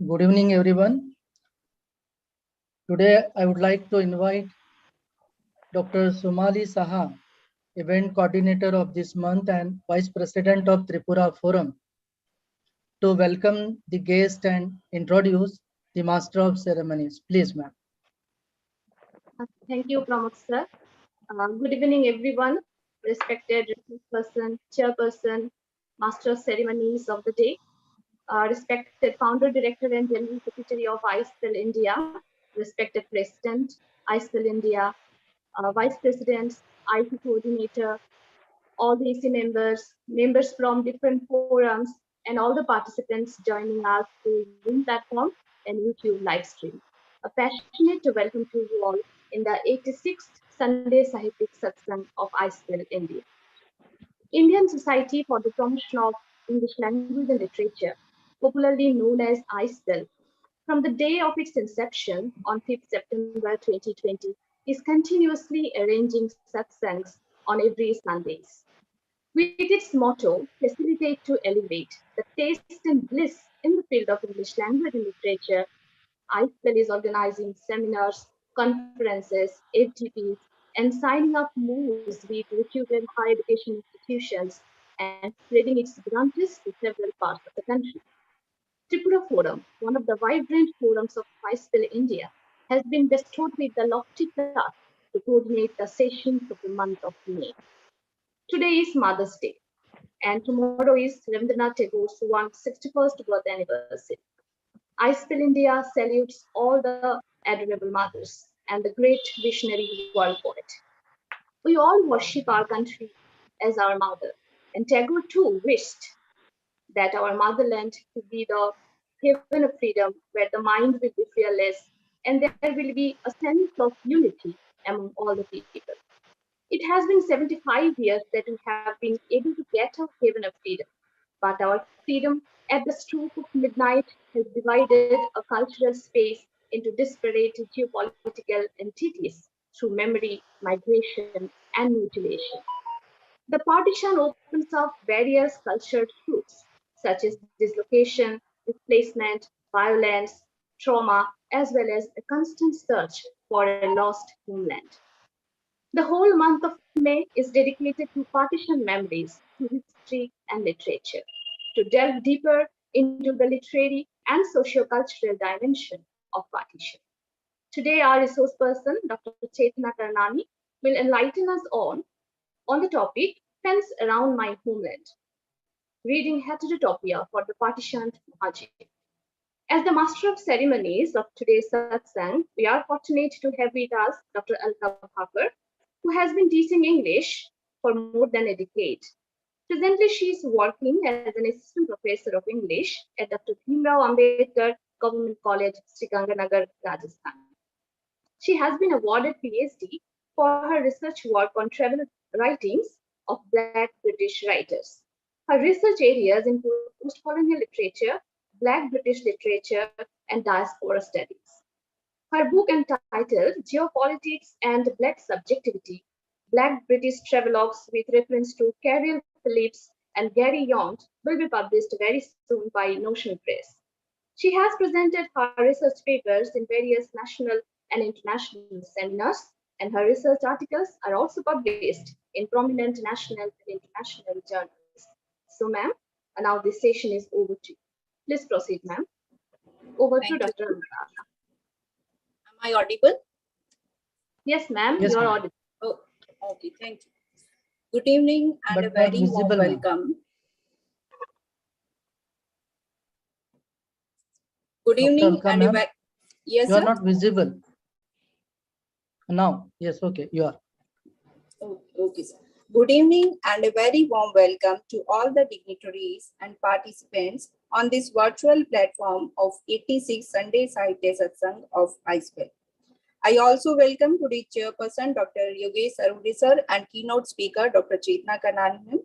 Good evening, everyone. Today, I would like to invite Dr. Somali Saha, event coordinator of this month and vice president of Tripura Forum, to welcome the guest and introduce the master of ceremonies. Please, ma'am. Thank you, Pramod sir. Good evening, everyone. Respected person, chairperson, master of ceremonies of the day, respected founder, director, and general secretary of iSPELL India, respected president, iSPELL India, vice president, IT coordinator, all the AC members, members from different forums, and all the participants joining us through Zoom platform and YouTube live stream. A passionate welcome to you all in the 86th Sunday Sahityik Satsang of iSPELL India. Indian Society for the Promotion of English Language and Literature, popularly known as iSPELL, from the day of its inception on 5th September 2020, is continuously arranging satsangs on every Sundays. With its motto, facilitate to elevate, the taste and bliss in the field of English language and literature, iSPELL is organizing seminars, conferences, FGPs, and signing up MOOCs with reputed higher education institutions and spreading its branches to several parts of the country. Tripura Forum, one of the vibrant forums of iSPELL India, has been bestowed with the lofty task to coordinate the sessions of the month of May. Today is Mother's Day, and tomorrow is Rabindranath Tagore's 161st birth anniversary. iSPELL India salutes all the adorable mothers and the great visionary world poet. We all worship our country as our mother, and Tagore too wished that our motherland could be the haven of freedom where the mind will be fearless and there will be a sense of unity among all the people. It has been 75 years that we have been able to get our haven of freedom, but our freedom at the stroke of midnight has divided a cultural space into disparate geopolitical entities through memory, migration, and mutilation. The partition opens up various cultural truths, such as dislocation, displacement, violence, trauma, as well as a constant search for a lost homeland. The whole month of May is dedicated to partition memories, to history and literature, to delve deeper into the literary and socio-cultural dimension of partition. Today, our resource person, Dr. Chetna Karnani, will enlighten us on the topic Fence Around My Homeland, reading Heterotopia for the Partitioned Mohajir. As the master of ceremonies of today's satsang, we are fortunate to have with us Dr. Alka Bhakur, who has been teaching English for more than a decade. Presently, she is working as an assistant professor of English at Dr. Bhimrao Ambedkar Government College, Sriganganagar, Rajasthan. She has been awarded PhD for her research work on travel writings of Black British writers. Her research areas include post-colonial literature, Black British literature, and diaspora studies. Her book entitled Geopolitics and Black Subjectivity, Black British Travelogues with reference to Carriel Phillips and Gary Yount will be published very soon by Notion Press. She has presented her research papers in various national and international seminars, and her research articles are also published in prominent national and international journals. So, ma'am, now this session is over to you. Please proceed, ma'am. Over to Dr. Anurag. Am I audible? Yes, ma'am, Yes, you are ma'am. audible. Oh, okay, thank you. Good evening and But a not very visible, warm ma'am. welcome. Good Dr. evening Alka, and a ma'am, very yes, you are sir. not visible. Now, yes, okay, you are. Oh, okay, sir. Good evening and a very warm welcome to all the dignitaries and participants on this virtual platform of 86 Sunday Sahitya Satsang of iSPELL. I also welcome today's chairperson, Dr. Yogesh Arudi sir, and keynote speaker, Dr. Chetna Karnani.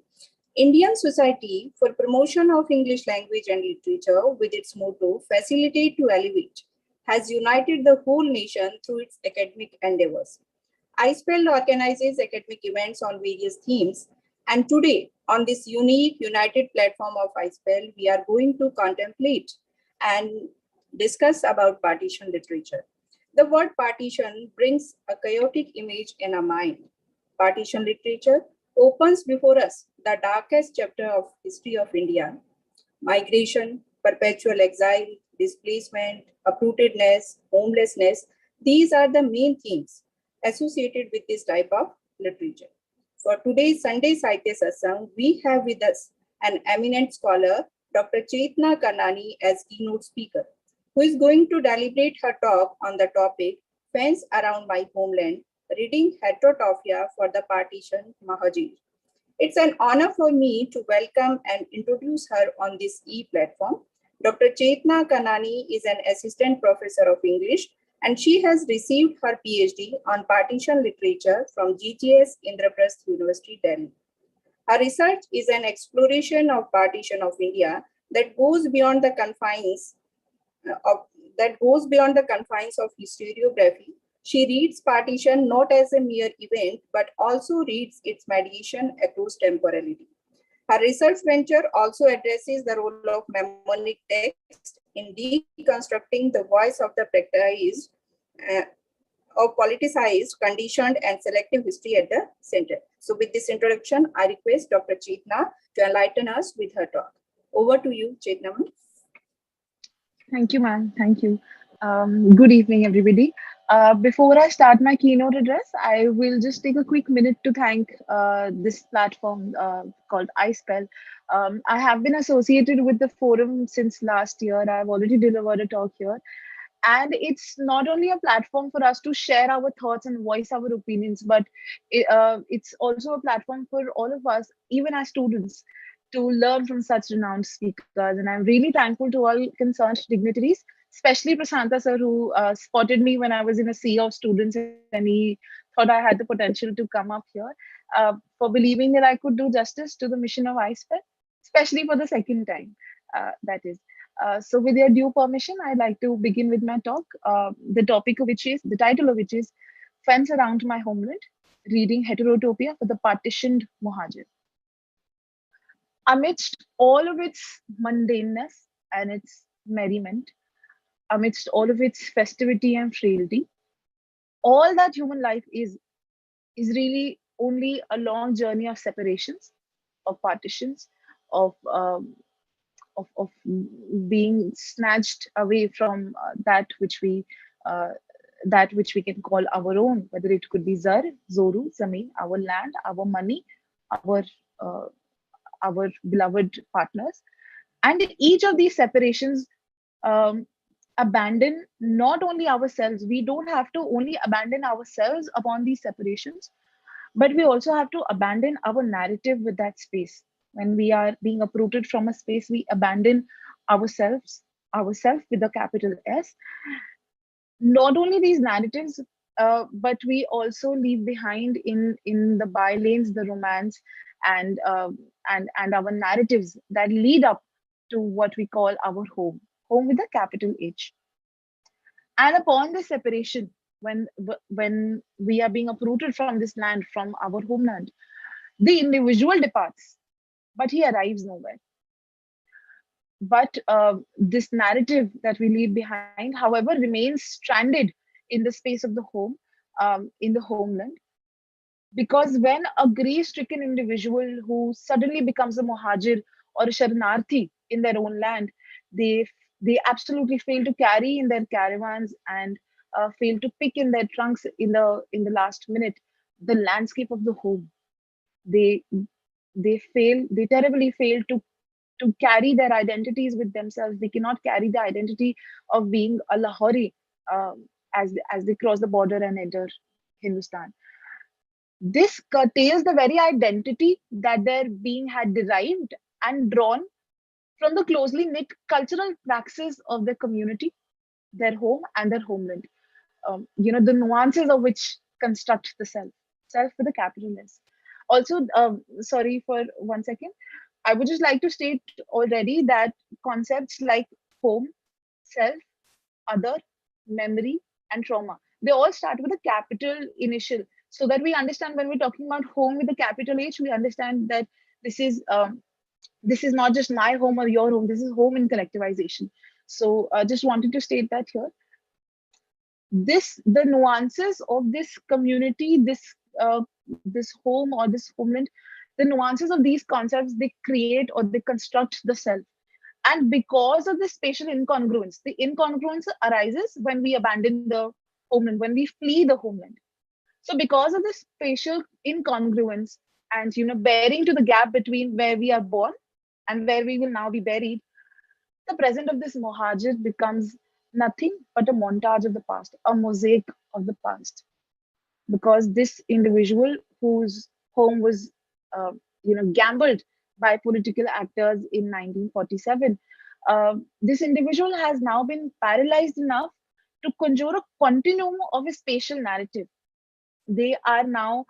Indian Society for Promotion of English Language and Literature, with its motto, Facilitate to Elevate, has united the whole nation through its academic endeavors. iSPELL organizes academic events on various themes, and today, on this unique united platform of iSPELL, we are going to contemplate and discuss about partition literature. The word partition brings a chaotic image in our mind. Partition literature opens before us the darkest chapter of history of India. Migration, perpetual exile, displacement, uprootedness, homelessness, these are the main themes associated with this type of literature. For today's Sunday Sahitya Satsang, we have with us an eminent scholar, Dr. Chetna Karnani, as keynote speaker, who is going to deliberate her talk on the topic Fence Around My Homeland, reading Heterotopia for the Partitioned Mohajir. It's an honor for me to welcome and introduce her on this e-platform. Dr. Chetna Karnani is an assistant professor of English, and she has received her PhD on partition literature from GGS Indraprasth University, Delhi. Her research is an exploration of partition of India that goes beyond the confines of historiography. She reads partition not as a mere event, but also reads its mediation across temporality. Her research venture also addresses the role of mnemonic text in deconstructing the voice of the politicized, conditioned, and selective history at the center. So with this introduction, I request Dr. Chetna to enlighten us with her talk. Over to you, Chetna. Thank you, ma'am. Thank you. Good evening, everybody. Before I start my keynote address, I will just take a quick minute to thank this platform called iSPELL. I have been associated with the forum since last year. I've already delivered a talk here. And it's not only a platform for us to share our thoughts and voice our opinions, but it's also a platform for all of us, even as students, to learn from such renowned speakers. And I'm really thankful to all concerned dignitaries, especially Prasanta sir, who spotted me when I was in a sea of students and he thought I had the potential to come up here, for believing that I could do justice to the mission of iSPELL, especially for the second time, that is. So with your due permission, I'd like to begin with my talk, the title of which is Fence Around My Homeland, reading Heterotopia for the Partitioned Mohajir. Amidst all of its mundaneness and its merriment, amidst all of its festivity and frailty, all that human life is really only a long journey of separations, of partitions, of being snatched away from uh, that which we can call our own, whether it could be Zar, Zoru, Zameen, our land, our money, our uh, our beloved partners. And each of these separations um, abandon not only ourselves. We don't have to only abandon ourselves upon these separations, but we also have to abandon our narrative with that space. When we are being uprooted from a space, we abandon ourselves with a capital S. Not only these narratives, but we also leave behind in the bylanes the romance and and our narratives that lead up to what we call our home with a capital H. And upon this separation, when we are being uprooted from this land, from our homeland, the individual departs, but he arrives nowhere. But this narrative that we leave behind, however, remains stranded in the space of the home, in the homeland. Because when a grief-stricken individual who suddenly becomes a Mohajir or a Sharanarthi in their own land, they absolutely fail to carry in their caravans and fail to pick in their trunks in the last minute the landscape of the home. They they terribly fail to carry their identities with themselves. They cannot carry the identity of being a Lahori as they cross the border and enter Hindustan. This curtails the very identity that their being had derived and drawn from the closely knit cultural praxis of their community, their home, and their homeland. The nuances of which construct the self with a capital S. Also, sorry for 1 second. I would just like to state already that concepts like home, self, other, memory, and trauma, they all start with a capital initial, so that we understand when we're talking about home with a capital H, we understand that this is this is not just my home or your home. This is home in collectivization. So I just wanted to state that here. The nuances of this community, this home or this homeland, the nuances of these concepts, they create or they construct the self. And because of the spatial incongruence, the incongruence arises when we abandon the homeland, when we flee the homeland. So because of the spatial incongruence and bearing to the gap between where we are born and where we will now be buried, the present of this Mohajir becomes nothing but a montage of the past, a mosaic of the past. Because this individual whose home was, uh, gambled by political actors in 1947, this individual has now been paralyzed enough to conjure a continuum of a spatial narrative. They are now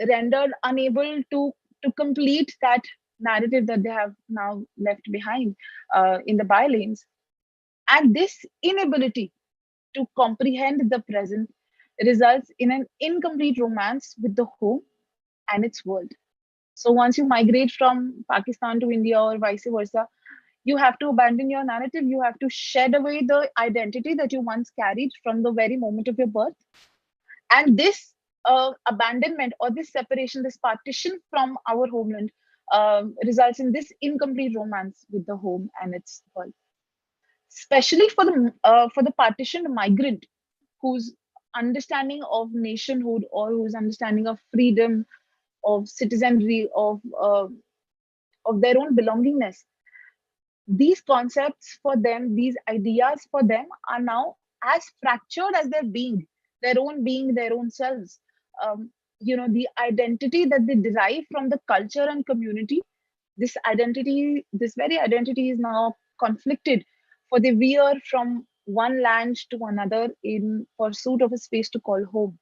rendered unable to complete that narrative that they have now left behind in the bylanes. And this inability to comprehend the present results in an incomplete romance with the home and its world. So once you migrate from Pakistan to India or vice versa, you have to abandon your narrative. You have to shed away the identity that you once carried from the very moment of your birth. And this abandonment or this separation, this partition from our homeland, results in this incomplete romance with the home and its world. Especially for the partitioned migrant whose understanding of nationhood or whose understanding of freedom, of citizenry, of their own belongingness, these concepts for them, these ideas for them are now as fractured as their own being, their own selves. The identity that they derive from the culture and community, this very identity is now conflicted, for they veer from one land to another in pursuit of a space to call home.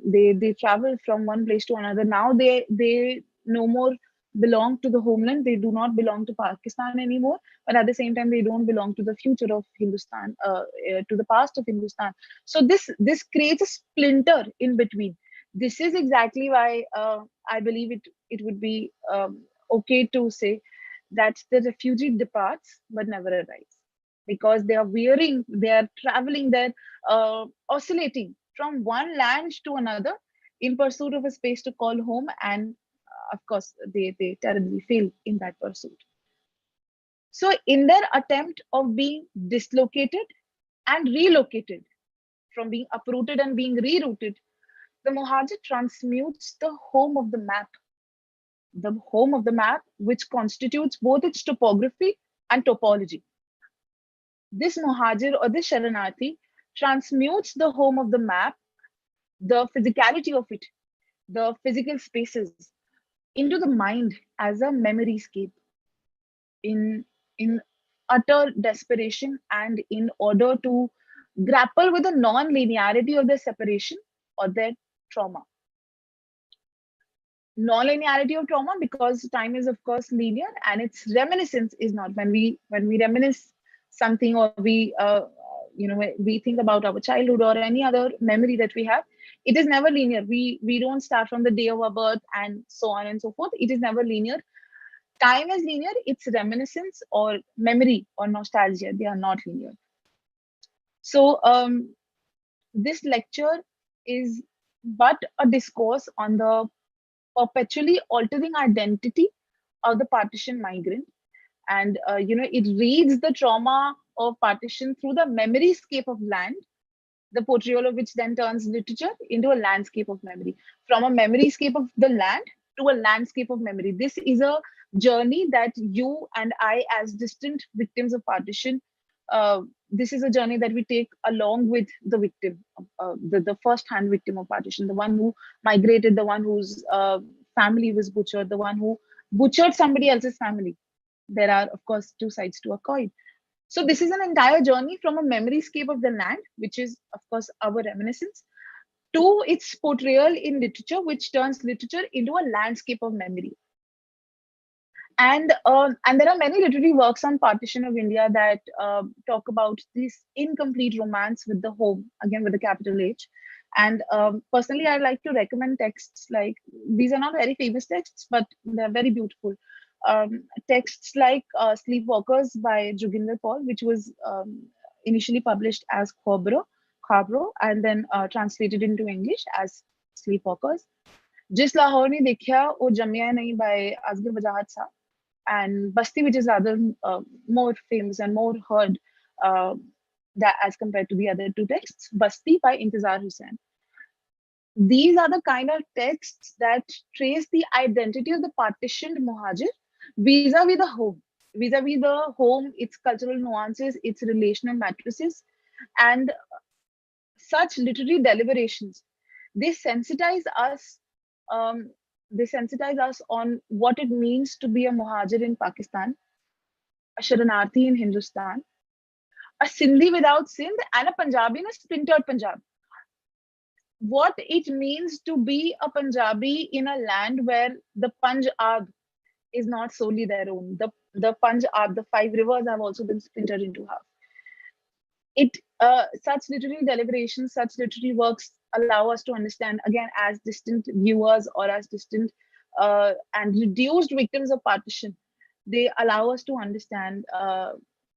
They travel from one place to another. Now they no more belong to the homeland. They do not belong to Pakistan anymore. But at the same time, they don't belong to the future of Hindustan, to the past of Hindustan. So this creates a splinter in between. This is exactly why I believe it would be okay to say that the refugee departs but never arrives, because they are veering, they are traveling, they're oscillating from one land to another in pursuit of a space to call home. And of course, they terribly fail in that pursuit. So in their attempt of being dislocated and relocated, from being uprooted and being rerouted, the Mohajir transmutes the home of the map, which constitutes both its topography and topology. This Mohajir or this Sharanarthi transmutes the home of the map, the physicality of it, the physical spaces, into the mind as a memory scape, in utter desperation and in order to grapple with the non-linearity of their separation or their trauma. Non-linearity of trauma, because time is of course linear and its reminiscence is not. When we reminisce something, or we think about our childhood or any other memory that we have, it is never linear. We don't start from the day of our birth and so on and so forth. It is never linear. Time is linear, it's reminiscence or memory or nostalgia, they are not linear. So this lecture is but a discourse on the perpetually altering identity of the partition migrant. And it reads the trauma of partition through the memory scape of land, the portrayal of which then turns literature into a landscape of memory. From a memory scape of the land to a landscape of memory. This is a journey that you and I, as distant victims of partition, this is a journey that we take along with the victim, the first-hand victim of partition, the one who migrated, the one whose family was butchered, the one who butchered somebody else's family. There are, of course, two sides to a coin. So this is an entire journey from a memory scape of the land, which is, of course, our reminiscence, to its portrayal in literature, which turns literature into a landscape of memory. And there are many literary works on partition of India that talk about this incomplete romance with the home, again with the capital H. And personally, I like to recommend texts like, these are not very famous texts, but they're very beautiful. texts like Sleepwalkers by Joginder Paul, which was initially published as Khabro, and then translated into English as Sleepwalkers. Jis Lahore ne Dekhya O Jamia Nahi by Asghar Wajahat Saab, and Basti, which is rather more famous and more heard that as compared to the other two texts. Basti by Intizar Hussain. These are the kind of texts that trace the identity of the partitioned Mohajir vis-a-vis the home, vis-a-vis the home, its cultural nuances, its relational matrices, and such literary deliberations. They sensitize us. Um, they sensitize us on what it means to be a Mohajir in Pakistan, a Sharanarthi in Hindustan, a Sindhi without Sindh, and a Punjabi in a splintered Punjab. What it means to be a Punjabi in a land where the Punjab is not solely their own. The Punjab, the five rivers have also been splintered into half. Such literary deliberations, such literary works allow us to understand, again, as distant viewers or as distant and reduced victims of partition. They allow us to understand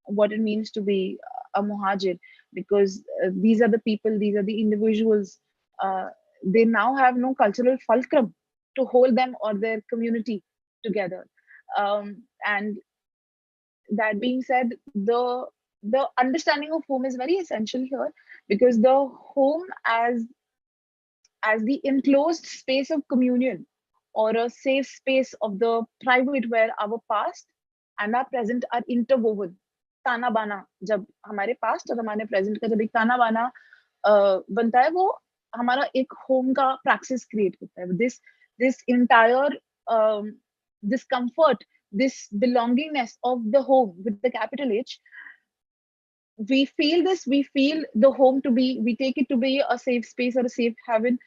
what it means to be a Mohajir, because these are the people, these are the individuals. They now have no cultural fulcrum to hold them or their community together. And that being said, the understanding of home is very essential here, because the home as the enclosed space of communion or a safe space of the private, where our past and our present are interwoven. ताना बाना, जब हमारे past और हमारे present का जब एक ताना बाना बनता है, वो हमारा एक होम का प्रैक्टिस क्रिएट करता है. This entire discomfort, this belongingness of the home with the capital H, we feel the home to be, we take it to be a safe space or a safe haven,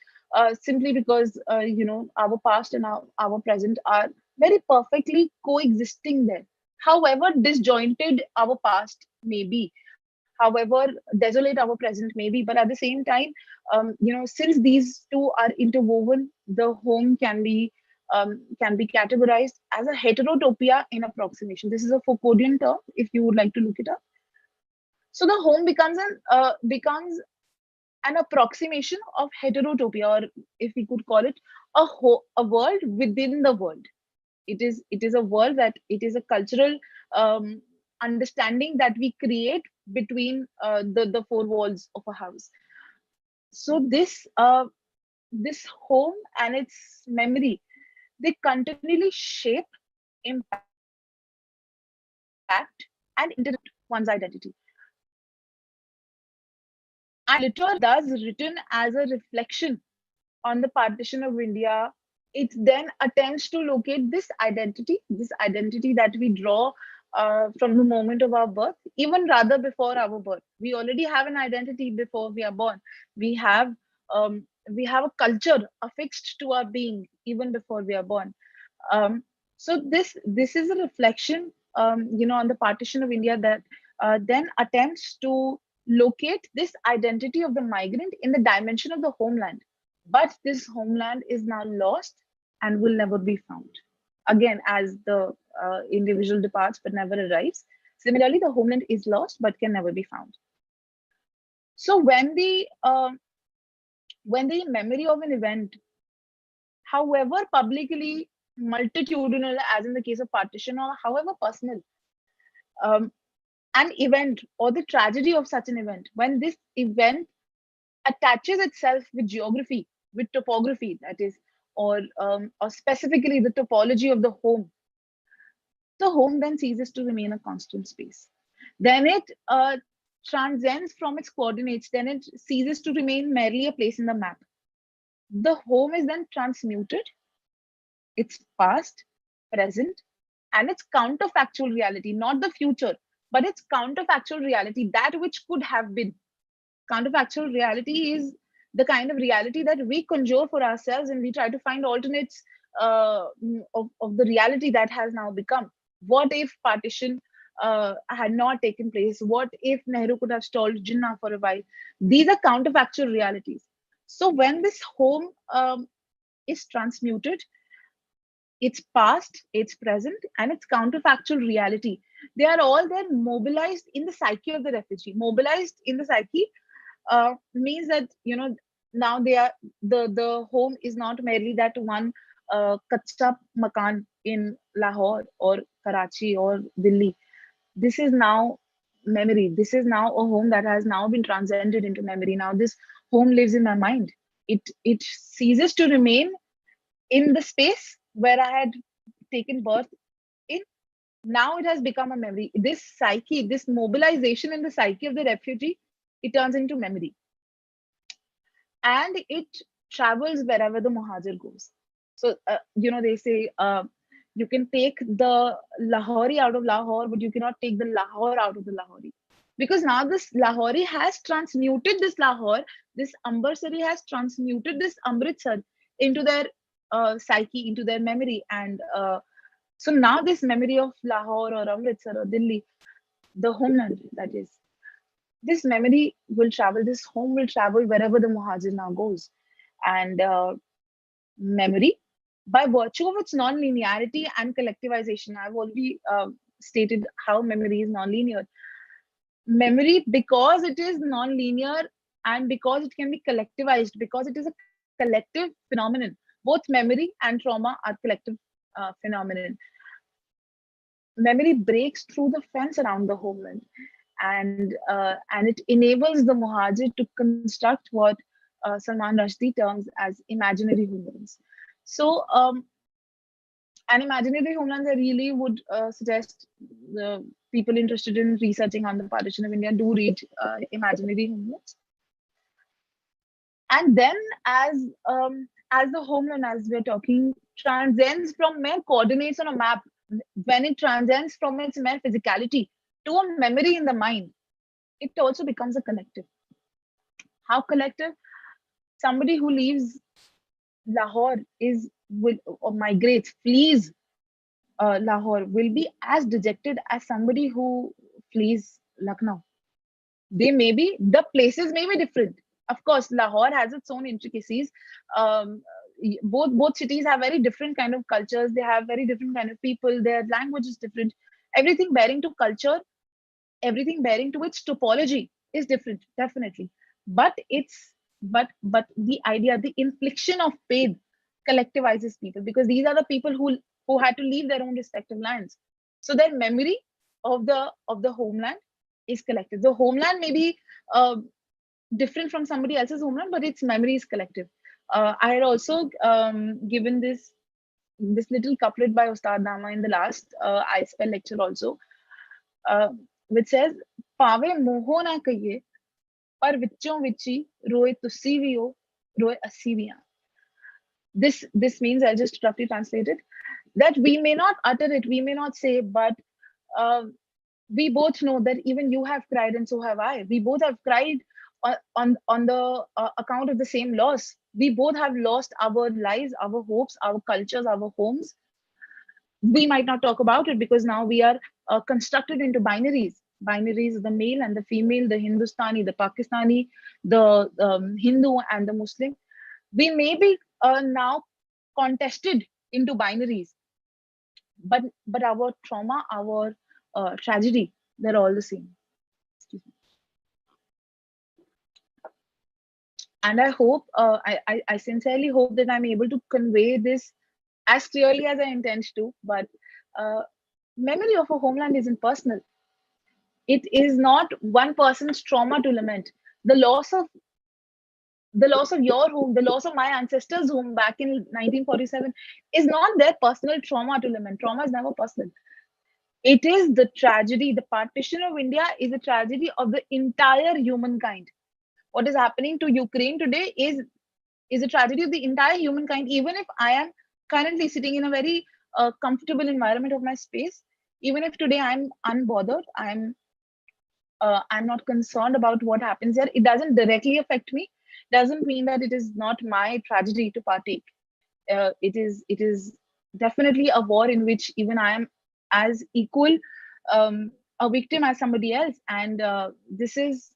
simply because our past and our present are very perfectly coexisting there. However disjointed our past may be, however desolate our present may be, but at the same time, since these two are interwoven, the home can be categorized as a heterotopia in approximation. This is a Foucauldian term, if you would like to look it up. So the home becomes an approximation of heterotopia, or if we could call it a world within the world. It is a world that it is a cultural understanding that we create between the four walls of a house. So this home and its memory, they continually shape, impact, and interrupt one's identity. And literally thus written as a reflection on the partition of India, it then attempts to locate this identity that we draw from the moment of our birth, even rather before our birth. We already have an identity before we are born. We have a culture affixed to our being even before we are born. So this is a reflection, on the partition of India, that then attempts to locate this identity of the migrant in the dimension of the homeland. But this homeland is now lost and will never be found. Again, as the individual departs but never arrives, similarly, the homeland is lost but can never be found. So when the memory of an event, however publicly multitudinal, as in the case of partition, or however personal, an event or the tragedy of such an event, when this event attaches itself with geography, with topography, that is, or specifically the topology of the home then ceases to remain a constant space. Then it transcends from its coordinates, then it ceases to remain merely a place in the map. The home is then transmuted, its past, present, and its counterfactual reality, not the future, but its counterfactual reality, that which could have been. Counterfactual reality is the kind of reality that we conjure for ourselves, and we try to find alternates of the reality that has now become. What if partition had not taken place? What if Nehru could have stalled Jinnah for a while? These are counterfactual realities. So when this home is transmuted, its past, its present, and its counterfactual reality. They are all there mobilized in the psyche of the refugee. Mobilized in the psyche means that, now they are, the home is not merely that one kacha makan in Lahore or Karachi or Delhi. This is now memory. This is now a home that has now been transcended into memory. Now this home lives in my mind. It ceases to remain in the space where I had taken birth in. Now it has become a memory. This psyche, this mobilization in the psyche of the refugee, it turns into memory. And it travels wherever the Mohajir goes. So, they say you can take the Lahori out of Lahore, but you cannot take the Lahore out of the Lahori. Because now this Lahori has transmuted this Lahore, this Ambersari has transmuted this Amritsar into their psyche, into their memory. And so now this memory of Lahore or Amritsar or Delhi, the homeland, that is, this memory will travel, this home will travel wherever the Mohajir now goes. And memory, by virtue of its non-linearity and collectivization, I've already stated how memory is non-linear. Memory, because it is non-linear and because it can be collectivized, because it is a collective phenomenon, both memory and trauma are collective phenomenon. Memory breaks through the fence around the homeland, and it enables the Mohajir to construct what Salman Rushdie terms as imaginary homelands. So, an imaginary homeland, I really would suggest the people interested in researching on the partition of India do read imaginary homelands. And then, as the homeland, as we're talking, transcends from mere coordinates on a map, when it transcends from its mere physicality to a memory in the mind, it also becomes a collective. How collective? Somebody who leaves Lahore or migrates, flees Lahore, will be as dejected as somebody who flees Lucknow. The places may be different. Of course, Lahore has its own intricacies. Both cities have very different kind of cultures. They have very different kind of people. Their language is different. Everything bearing to culture, everything bearing to its topology is different, definitely. But the idea, the infliction of pain collectivizes people, because these are the people who had to leave their own respective lands. So their memory of the homeland is collective. The homeland may be different from somebody else's homeland, but its memory is collective. I had also given this little couplet by Ustad Dama in the last iSPELL lecture also, which says, "Pave moho na kahiye, par vichon vichi roe tussi vi ho, roe assi vi haan." This means, I'll just roughly translate it, that we may not utter it, we may not say, but we both know that even you have cried and so have I. We both have cried on the account of the same loss. We both have lost our lives, our hopes, our cultures, our homes. We might not talk about it because now we are constructed into binaries. Binaries, the male and the female, the Hindustani, the Pakistani, the Hindu and the Muslim. We may be now contested into binaries, but our trauma, our tragedy, they're all the same. And I hope, I sincerely hope that I'm able to convey this as clearly as I intend to. But memory of a homeland isn't personal. It is not one person's trauma to lament. The loss of your home, the loss of my ancestors' home back in 1947 is not their personal trauma to lament. Trauma is never personal. It is the tragedy. The partition of India is a tragedy of the entire humankind. What is happening to Ukraine today is a tragedy of the entire humankind. Even if I am currently sitting in a very comfortable environment of my space, even if today I'm unbothered, I'm not concerned about what happens here, it doesn't directly affect me. Doesn't mean that it is not my tragedy to partake. It is definitely a war in which even I am as equal a victim as somebody else. And this is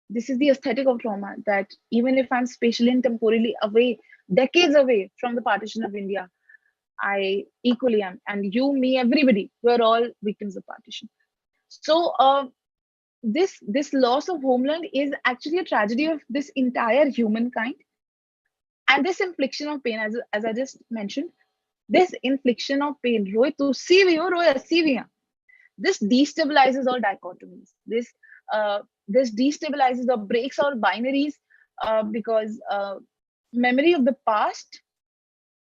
the aesthetic of trauma, that even if I'm spatially and temporally away, decades away from the partition of India, I equally am, and you, me, everybody, we're all victims of partition. So this loss of homeland is actually a tragedy of this entire humankind, and this infliction of pain, as I just mentioned, this infliction of pain, roy tussi bhi ho, roy assi bhi hai. This destabilizes all dichotomies. This destabilizes or breaks all binaries, because memory of the past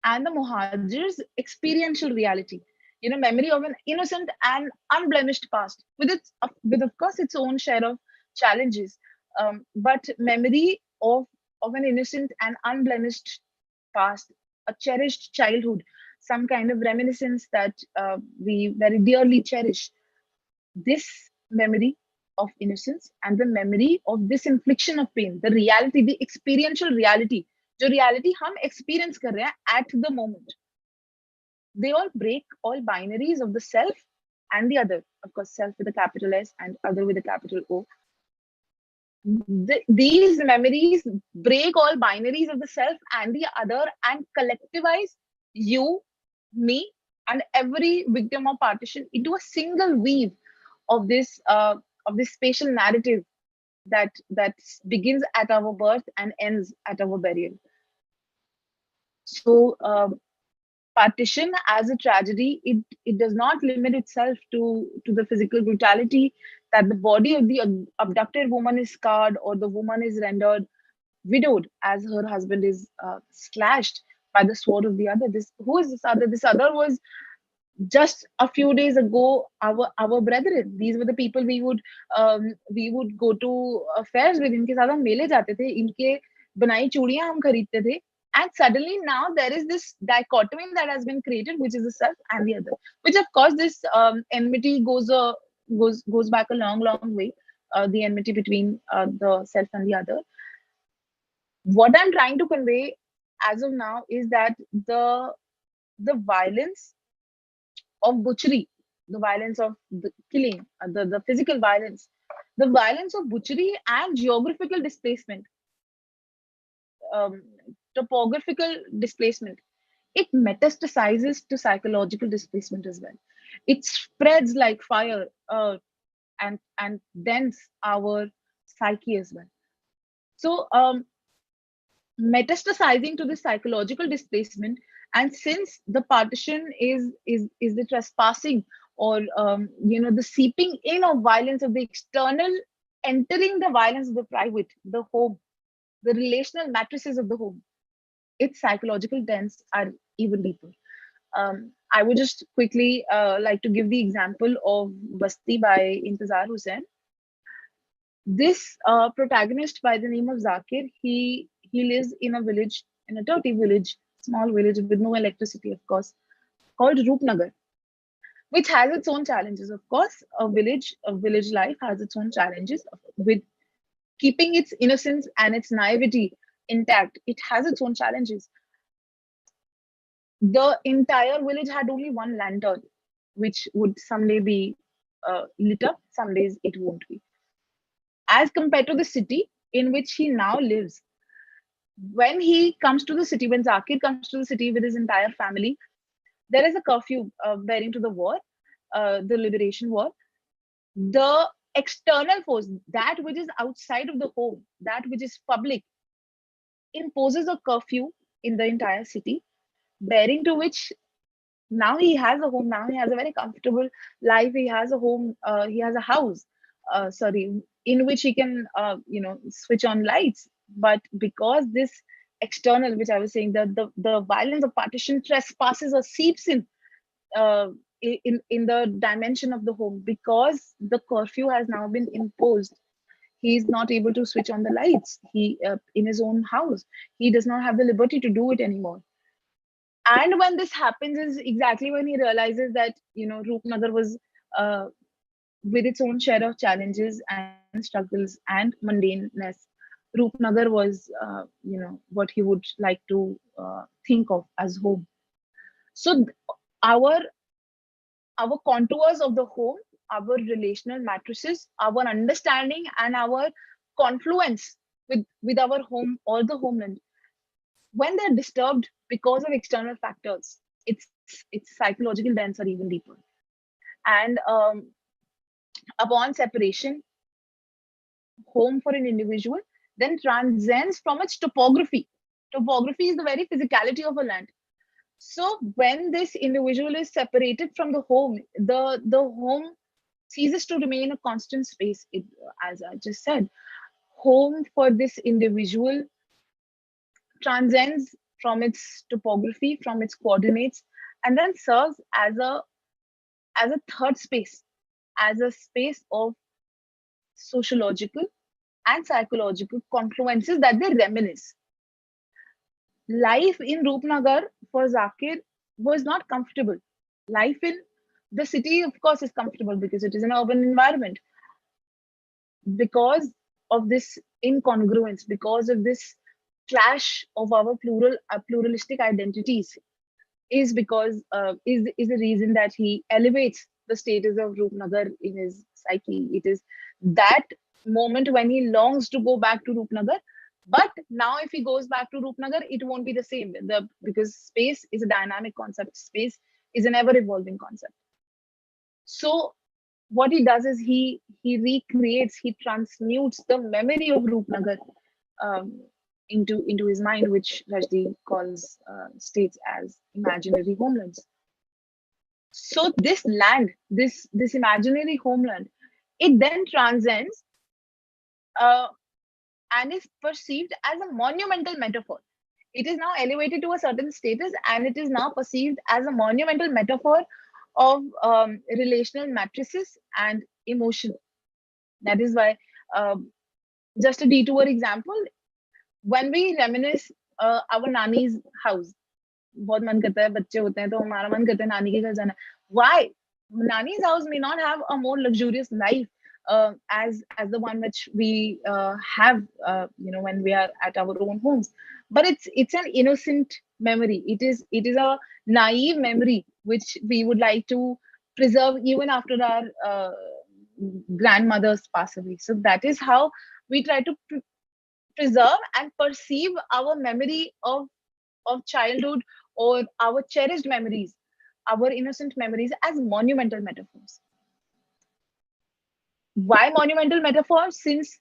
and the Mohajir's experiential reality. Memory of an innocent and unblemished past with of course its own share of challenges, but memory of an innocent and unblemished past, a cherished childhood, some kind of reminiscence that we very dearly cherish. This memory of innocence and the memory of this infliction of pain, the reality, the experiential reality, जो reality हम experience कर रहे हैं at the moment, they all break all binaries of the self and the other. Of course, self with a capital S and other with a capital O. These memories break all binaries of the self and the other and collectivize you, me, and every victim of partition into a single weave of this spatial narrative that begins at our birth and ends at our burial. So partition as a tragedy, it does not limit itself to the physical brutality that the body of the abducted woman is scarred or the woman is rendered widowed as her husband is slashed by the sword of the other. Who is this other? This other was just a few days ago our brethren. These were the people we would go to fairs with. इनके साथ हम मेले जाते थे, इनके बनाई चूड़ियां हम खरीदते थे. And suddenly now there is this dichotomy that has been created, which is the self and the other, which of course this enmity goes back a long way, the enmity between the self and the other. What I'm trying to convey as of now is that the violence of butchery, the violence of the killing, the physical violence, the violence of butchery and geographical displacement, um, topographical displacement, it metastasizes to psychological displacement as well. It spreads like fire, and dents our psyche as well. So metastasizing to the psychological displacement, and since the partition is the trespassing or the seeping in of violence of the external, entering the violence of the private, the home, the relational matrices of the home, its psychological dents are even deeper. I would just quickly like to give the example of Basti by Intezar Hussain. This protagonist by the name of Zakir, he lives in a village, in a dirty village, small village with no electricity, of course, called Roopnagar, which has its own challenges. Of course, a village life has its own challenges with keeping its innocence and its naivety intact. It has its own challenges. The entire village had only one lantern, which would someday be lit up, some days it won't be. As compared to the city in which he now lives, when he comes to the city, when Zakir comes to the city with his entire family, there is a curfew bearing to the war, the liberation war. The external force, that which is outside of the home, that which is public, imposes a curfew in the entire city, bearing to which now he has a home, now he has a very comfortable life, he has a home, he has a house, sorry, in which he can switch on lights. But because this external, which I was saying, that the violence of partition trespasses or seeps uh, in the dimension of the home, because the curfew has now been imposed, he is not able to switch on the lights. He in his own house, he does not have the liberty to do it anymore. And when this happens is exactly when he realizes that Roopnagar was with its own share of challenges and struggles and mundaneness. Roopnagar was what he would like to think of as home. So our contours of the home, our relational matrices, our understanding and our confluence with our home or the homeland, when they're disturbed because of external factors, it's its psychological dents are even deeper. And upon separation, home for an individual then transcends from its topography. Topography is the very physicality of a land. So when this individual is separated from the home, the home ceases to remain a constant space. As I just said, home for this individual transcends from its topography, from its coordinates, and then serves as a third space, as a space of sociological and psychological confluences that they reminisce. Life in Rupnagar for Zakir was not comfortable. Life in the city, of course, is comfortable because it is an urban environment. Because of this incongruence, because of this clash of our pluralistic identities, is because is the reason that he elevates the status of Rupnagar in his psyche. It is that moment when he longs to go back to Rupnagar. But now, if he goes back to Rupnagar, it won't be the same. Because space is a dynamic concept. Space is an ever-evolving concept. So what he does is he recreates, he transmutes the memory of Rupnagar um, into his mind, which Rajdi calls states as imaginary homelands. So this land, this imaginary homeland, it then transcends uh, and is perceived as a monumental metaphor. It is now elevated to a certain status, and it is now perceived as a monumental metaphor of relational matrices and emotion. That is why, just a detour example, when we reminisce our Nani's house, बहुत मन करता है, बच्चे होते हैं तो हमारा मन करता है नानी के घर जाना. Why? Nani's house may not have a more luxurious life as the one which we have, when we are at our own homes, but it's an innocent memory. It is a naive memory which we would like to preserve even after our grandmothers pass away. So that is how we try to preserve and perceive our memory of childhood, or our cherished memories, our innocent memories, as monumental metaphors. Why monumental metaphors? Since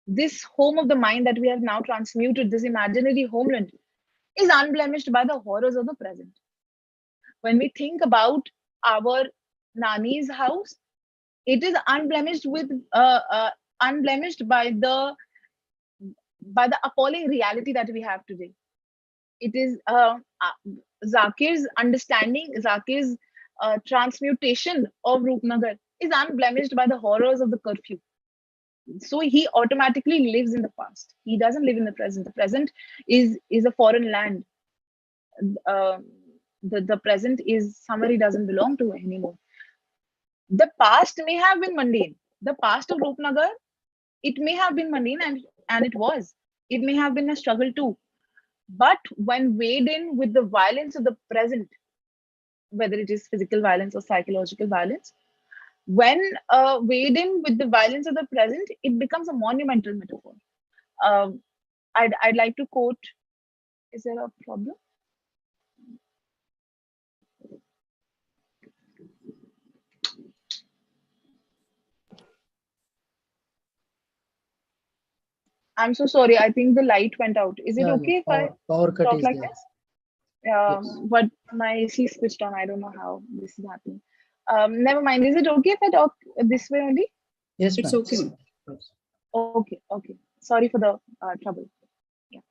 this home of the mind that we have now transmuted, this imaginary homeland, is unblemished by the horrors of the present. When we think about our Nani's house, it is unblemished with unblemished by the appalling reality that we have today. It is Zakir's understanding, Zakir's transmutation of Rupnagar is unblemished by the horrors of the curfew. So he automatically lives in the past. He doesn't live in the present. The present is a foreign land. The present is somewhere he doesn't belong to anymore. The past may have been mundane. The past of Rupnagar, it may have been mundane, and it was. It may have been a struggle too. But when weighed in with the violence of the present, whether it is physical violence or psychological violence, when weighed in with the violence of the present, it becomes a monumental metaphor. I'd like to quote. Is there a problem? I'm so sorry. I think the light went out. Is it okay if I power cut talk is like there. this? Yes. But my AC switched on. I don't know how this is happening. Never mind. Is it okay if I talk this way only? Yes, It's ma'am. okay. Okay. Sorry for the trouble. Yeah.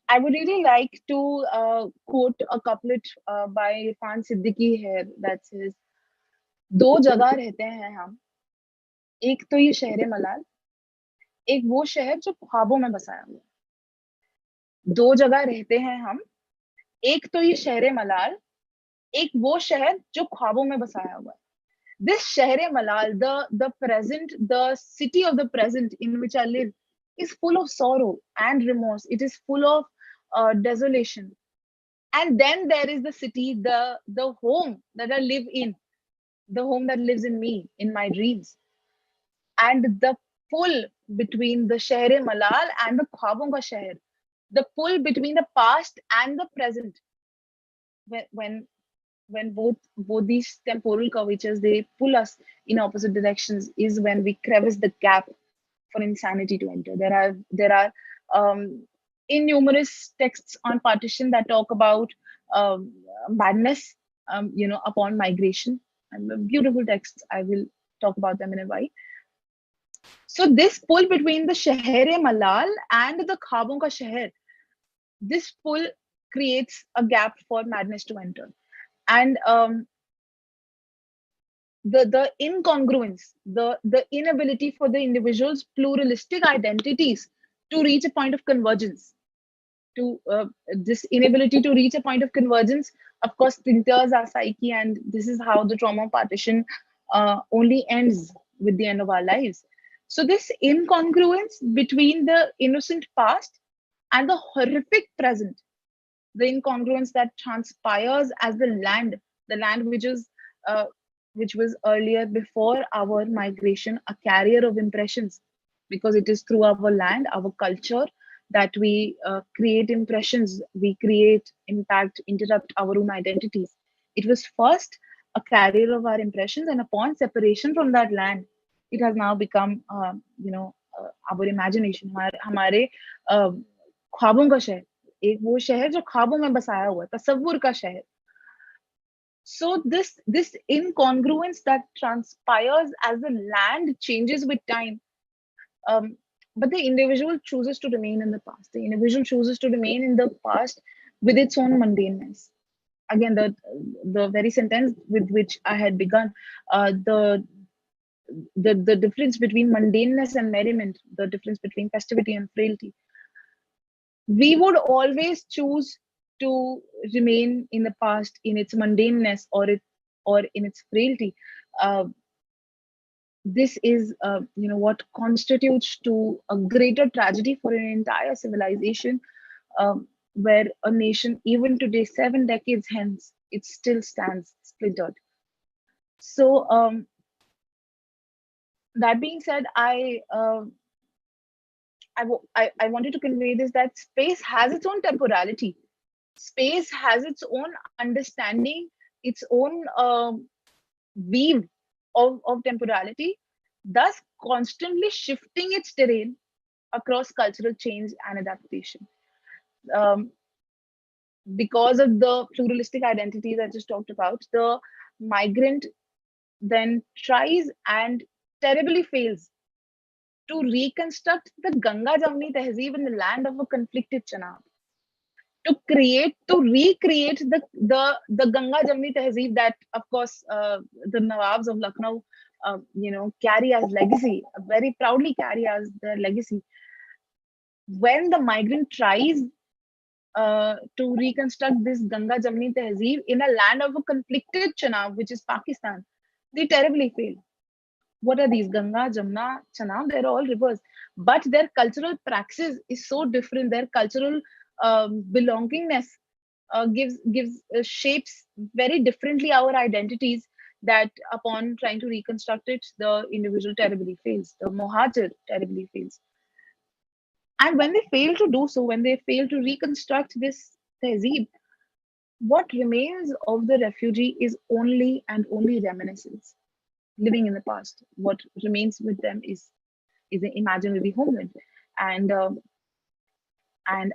I would really like to quote a couplet by Irfan Siddiqui here that says, दो जगह रहते हैं हम, एक तो ये शहर मलाल, एक वो शहर जो ख्वाबों में बसाया हुआ. दो जगह रहते हैं हम, एक तो ये शहर मलाल, एक वो शहर जो ख्वाबों में बसाया हुआ है. This शहर मलाल, the present, the city of the present in which I live, is full of sorrow and remorse. It is full of desolation. And then there is the city, the home that I live in, the home that lives in me, in my dreams. And the pull between the शहर मलाल and the ख्वाबों का शहर, the pull between the past and the present, when when both these temporal curvatures, they pull us in opposite directions, is when we crevice the gap for insanity to enter. There are innumerous texts on partition that talk about um, madness, upon migration, and beautiful texts. I will talk about them in a while. So this pull between the Sheher Malal and the Khwabon ka Sheher, this pull creates a gap for madness to enter. And the incongruence, the inability for the individual's pluralistic identities to reach a point of convergence, to this inability to reach a point of convergence, of course, tinters our psyche, and this is how the trauma partition only ends with the end of our lives. So this incongruence between the innocent past and the horrific present, the incongruence that transpires as the land uh, which was earlier before our migration, a carrier of impressions, because it is through our land, our culture, that we create impressions, we create impact, interrupt our own identities. It was first a carrier of our impressions, and upon separation from that land, it has now become, our imagination, हमारे ख्वाबों का शहर, एक वो शहर जो ख्वाबों में बसाया हुआ है, तसव्वुर का शहर. So this incongruence that transpires as the land changes with time, um, but the individual chooses to remain in the past. The individual chooses to remain in the past with its own mundaneness. Again, the very sentence with which I had begun, the difference between mundaneness and merriment, the difference between festivity and frailty. We would always choose to remain in the past, in its mundaneness, or in its frailty. Uh, this is, what constitutes to a greater tragedy for an entire civilization, where a nation, even today, 7 decades hence, it still stands splintered. So, that being said, I wanted to convey this, that space has its own temporality. Space has its own understanding, its own weave of temporality, thus constantly shifting its terrain across cultural change and adaptation. Um, because of the pluralistic identities I just talked about, the migrant then tries and terribly fails to reconstruct the Ganga Jamni Tehzeeb in the land of a conflicted Chenab. To recreate the Ganga Jamni Tehzeeb that, of course, the Nawabs of Lucknow, carry as legacy, very proudly carry as their legacy. When the migrant tries to reconstruct this Ganga Jamni Tehzeeb in a land of a conflicted Chenab, which is Pakistan, they terribly fail. What are these? Ganga, Jamna, Chenab, they're all rivers. But their cultural praxis is so different. Their cultural belongingness gives shapes very differently our identities, that upon trying to reconstruct it, the individual terribly fails. The Mohajir terribly fails. And when they fail to do so, when they fail to reconstruct this tehzeeb, what remains of the refugee is only and only reminiscence, living in the past. What remains with them is an imaginary homeland, and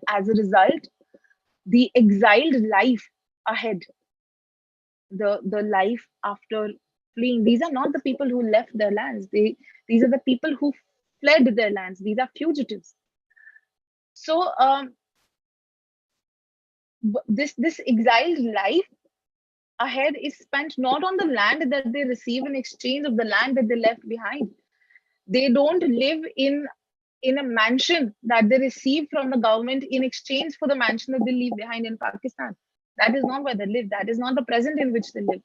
as a result, the exiled life ahead, the life after fleeing. These are not the people who left their lands. These are the people who fled their lands. These are fugitives. So this exiled life ahead is spent not on the land that they receive in exchange of the land that they left behind. They don't live in a mansion that they receive from the government in exchange for the mansion that they leave behind in Pakistan. That is not where they live. That is not the present in which they live.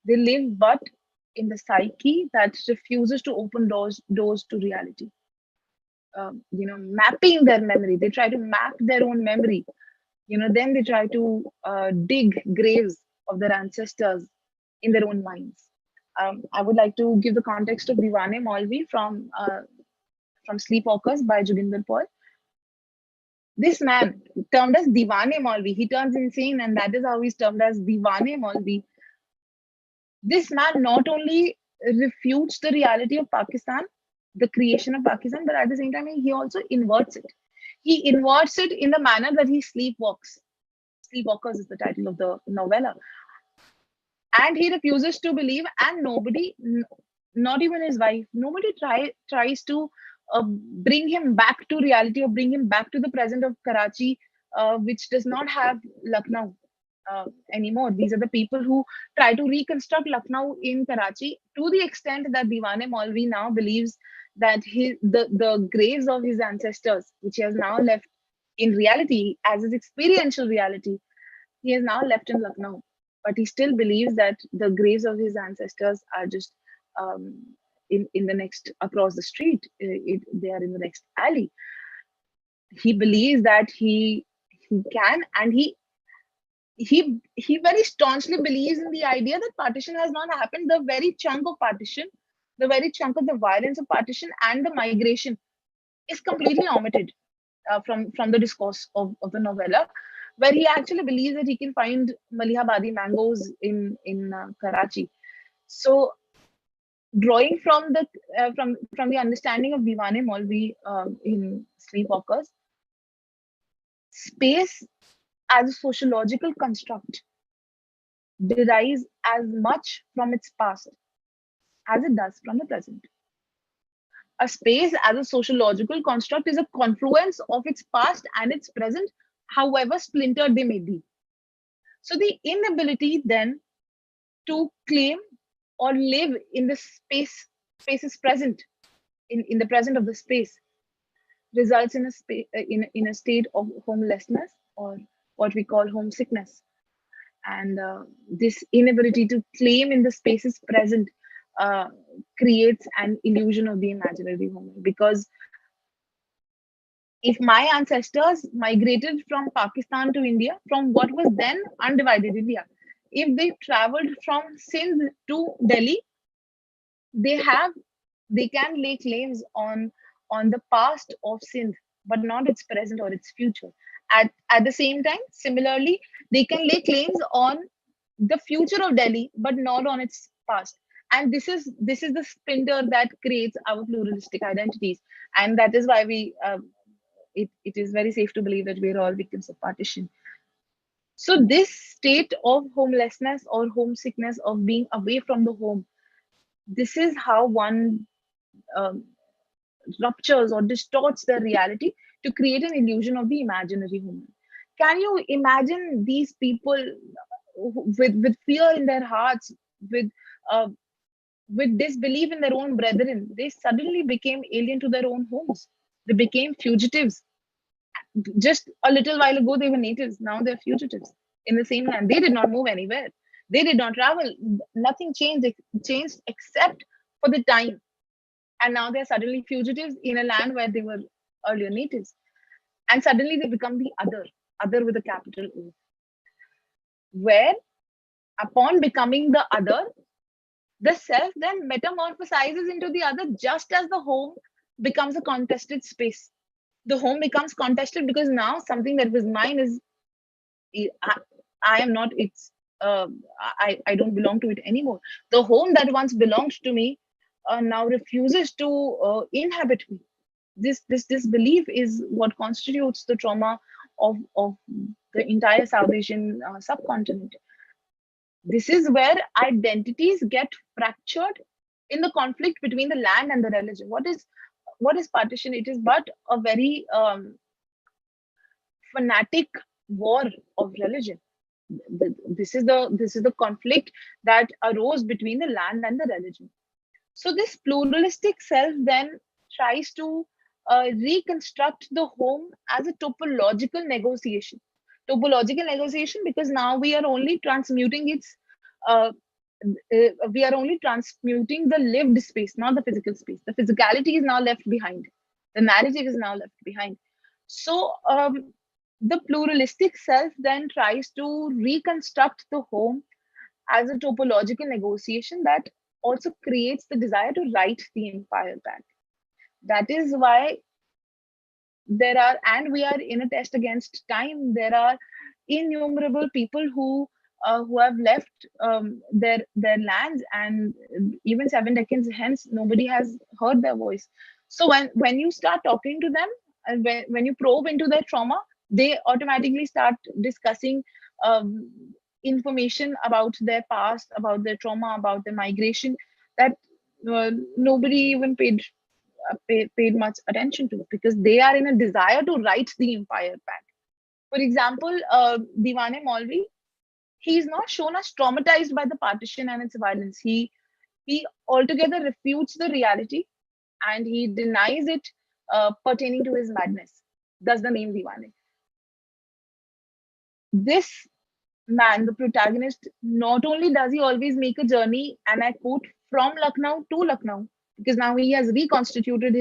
They live but in the psyche that refuses to open doors to reality. Mapping their memory. They try to map their own memory. Then they try to dig graves of their ancestors in their own minds. I would like to give the context of Diwane Maulvi from Sleepwalkers by Joginder Paul. This man, termed as Diwane Maulvi, he turns insane, and that is how he's termed as Diwane Maulvi. This man not only refutes the reality of Pakistan, the creation of Pakistan, but at the same time, he also inverts it. He inverts it in the manner that he sleepwalks. Sleepwalkers is the title of the novella. And he refuses to believe, and nobody, not even his wife, nobody tries to bring him back to reality or bring him back to the present of Karachi, which does not have Lucknow anymore. These are the people who try to reconstruct Lucknow in Karachi, to the extent that Diwane Maulvi now believes that the graves of his ancestors, which he has now left in reality as his experiential reality, he has now left in Lucknow, but he still believes that the graves of his ancestors are just um, in the next, across the street. They are in the next alley. He believes that he can, and he very staunchly believes in the idea that partition has not happened. The very chunk of partition, the very chunk of the violence of partition and the migration is completely omitted from the discourse of the novella, where he actually believes that he can find Malihabadi mangoes in Karachi. So, drawing from the understanding of Diwane Maulvi in Sleepwalkers, space as a sociological construct derives as much from its past as it does from the present. A space as a sociological construct is a confluence of its past and its present, however splintered they may be. So the inability then to claim or live in the spaces present, in the present of the space, results in in a state of homelessness, or what we call homesickness. And this inability to claim in the spaces present uh, creates an illusion of the imaginary home, because if my ancestors migrated from Pakistan to India, from what was then undivided India, if they traveled from Sindh to Delhi, they have they can lay claims on the past of Sindh, but not its present or its future. At the same time, similarly, they can lay claims on the future of Delhi, but not on its past. And this is the splinter that creates our pluralistic identities, and that is why it is very safe to believe that we're all victims of partition. So this state of homelessness or homesickness, of being away from the home, this is how one um, ruptures or distorts the reality to create an illusion of the imaginary home. Can you imagine these people with fear in their hearts, with uh, with disbelief in their own brethren? They suddenly became alien to their own homes. They became fugitives. Just a little while ago, they were natives. Now they're fugitives in the same land. They did not move anywhere. They did not travel. Nothing changed except for the time. And now they're suddenly fugitives in a land where they were earlier natives. And suddenly they become the other with a capital O. Where, upon becoming the other, the self then metamorphosizes into the other, just as the home becomes a contested space. The home becomes contested because now something that was mine is, I am not its, I don't belong to it anymore. The home that once belonged to me now refuses to inhabit me. This belief is what constitutes the trauma of the entire South Asian subcontinent. This is where identities get fractured in the conflict between the land and the religion. What is partition? It is but a very fanatic war of religion. This is the conflict that arose between the land and the religion. So this pluralistic self then tries to reconstruct the home as a topological negotiation. Topological negotiation, because now we are only transmuting its uh, we are only transmuting the lived space, not the physical space. The physicality is now left behind. The narrative is now left behind. So the pluralistic self then tries to reconstruct the home as a topological negotiation that also creates the desire to write the empire back. That is why there are, and we are in a test against time. There are innumerable people who have left their lands, and even 7 decades hence, nobody has heard their voice. So when you start talking to them, and when you probe into their trauma, they automatically start discussing um, information about their past, about their trauma, about their migration, that nobody even paid much attention to, because they are in a desire to write the empire back. For example, Diwane Maulvi, he is not shown as traumatized by the partition and its violence. He altogether refutes the reality, and he denies it pertaining to his madness. Thus the name Diwane. This man, the protagonist, not only does he always make a journey, and I quote, from Lucknow to Lucknow, because now he has reconstituted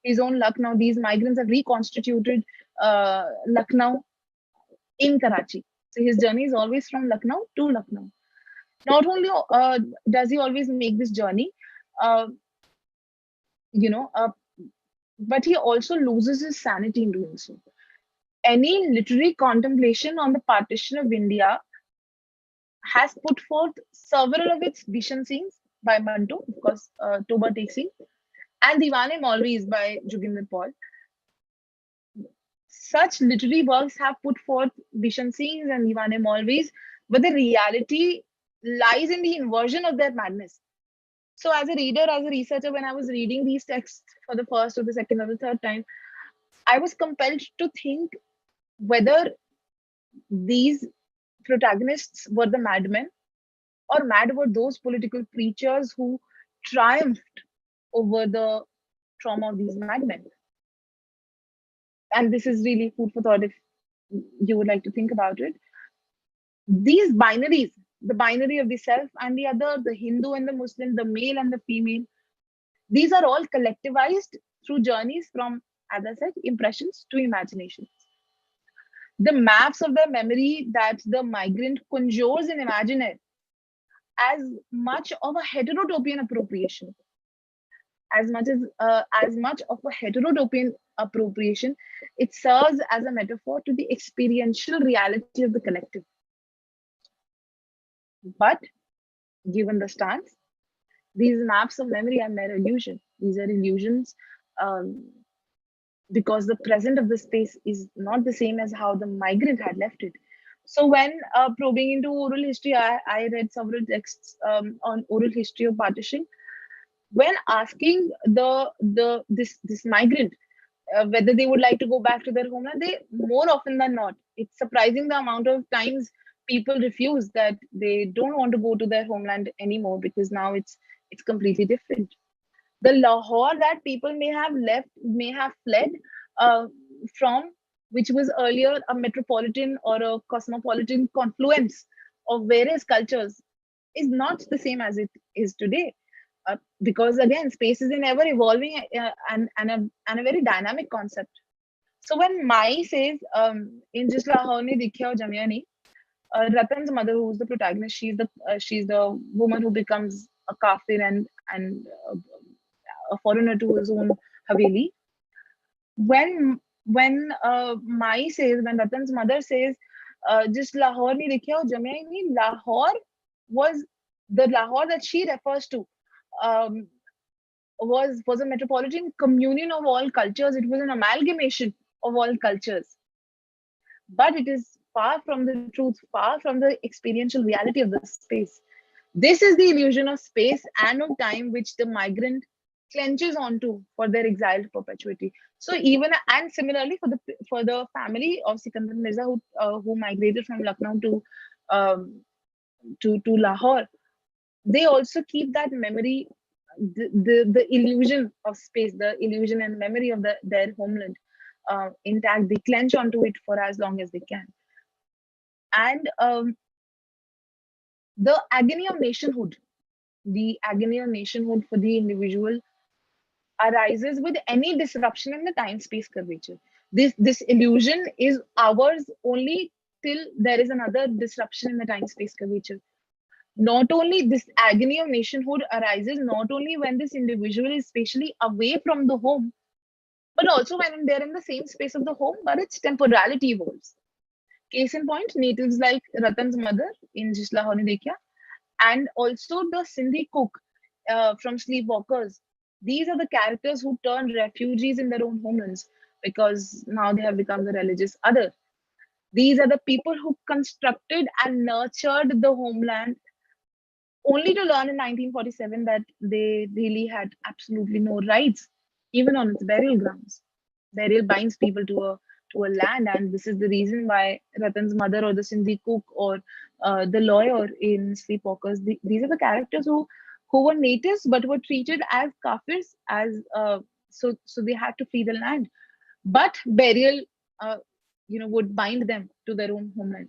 his own Lucknow. These migrants have reconstituted Lucknow in Karachi. So his journey is always from Lucknow to Lucknow. Not only does he always make this journey, uh, you know, uh, but he also loses his sanity in doing so. Any literary contemplation on the partition of India has put forth several of its vision scenes by Manto, of course, Toba Teksi, and Diwane Maulvis by Joginder Paul. Such literary works have put forth vision scenes and Diwane Maulvis, but the reality lies in the inversion of their madness. So, as a reader, as a researcher, when I was reading these texts for the first or the second or the third time, I was compelled to think whether these protagonists were the madmen, or mad were those political preachers who triumphed over the trauma of these madmen. And this is really food for thought if you would like to think about it. These binaries, the binary of the self and the other, the Hindu and the Muslim, the male and the female, these are all collectivized through journeys from, as I said, impressions to imagination. The maps of their memory that the migrant conjures in imaginary as much of a heterotopian appropriation, as much of a heterotopian appropriation, it serves as a metaphor to the experiential reality of the collective. But given the stance, these maps of memory are mere illusion. These are illusions um, because the present of the space is not the same as how the migrant had left it. So when probing into oral history, I read several texts on oral history of partition. When asking this migrant whether they would like to go back to their homeland, they more often than not, it's surprising the amount of times people refuse, that they don't want to go to their homeland anymore because now it's completely different. The Lahore that people may have fled uh, from, which was earlier a metropolitan or a cosmopolitan confluence of various cultures, is not the same as it is today. Because again, space is an ever evolving and a very dynamic concept. So when Mai says, in Jis Lahore ne Dikhya Jamia Nahi, Ratan's mother, who's the protagonist, she's the woman who becomes a kafir and a foreigner to his own haveli. When Mai says, when Ratan's mother says, Jis Lahore ne Dikhya Jamia Nahi, Lahore was the Lahore that she refers to. Um, was a metropolitan communion of all cultures. It was an amalgamation of all cultures. But it is far from the truth, far from the experiential reality of the space. This is the illusion of space and of time which the migrant clenches onto for their exiled perpetuity. So even, and similarly for the family of Sikandar Mirza who migrated from Lucknow um, to Lahore, they also keep that memory, the illusion of space, the illusion and memory of their homeland intact. They clench onto it for as long as they can. And the agony of nationhood, the agony of nationhood for the individual arises with any disruption in the time-space curvature. This illusion is ours only till there is another disruption in the time-space curvature. Not only this agony of nationhood arises not only when this individual is spatially away from the home, but also when they're in the same space of the home, but its temporality evolves. Case in point, natives like Ratan's mother in Jisla Honi Dekya, and also the Sindhi cook from Sleepwalkers. These are the characters who turn refugees in their own homelands because now they have become the religious other. These are the people who constructed and nurtured the homeland only to learn in 1947 that they really had absolutely no rights, even on its burial grounds. Burial binds people to a land, and this is the reason why Ratan's mother or the Sindhi cook or the lawyer in Sleepwalkers, these are the characters who were natives but were treated as kafirs, as so they had to flee the land. But burial, uh, would bind them to their own homeland.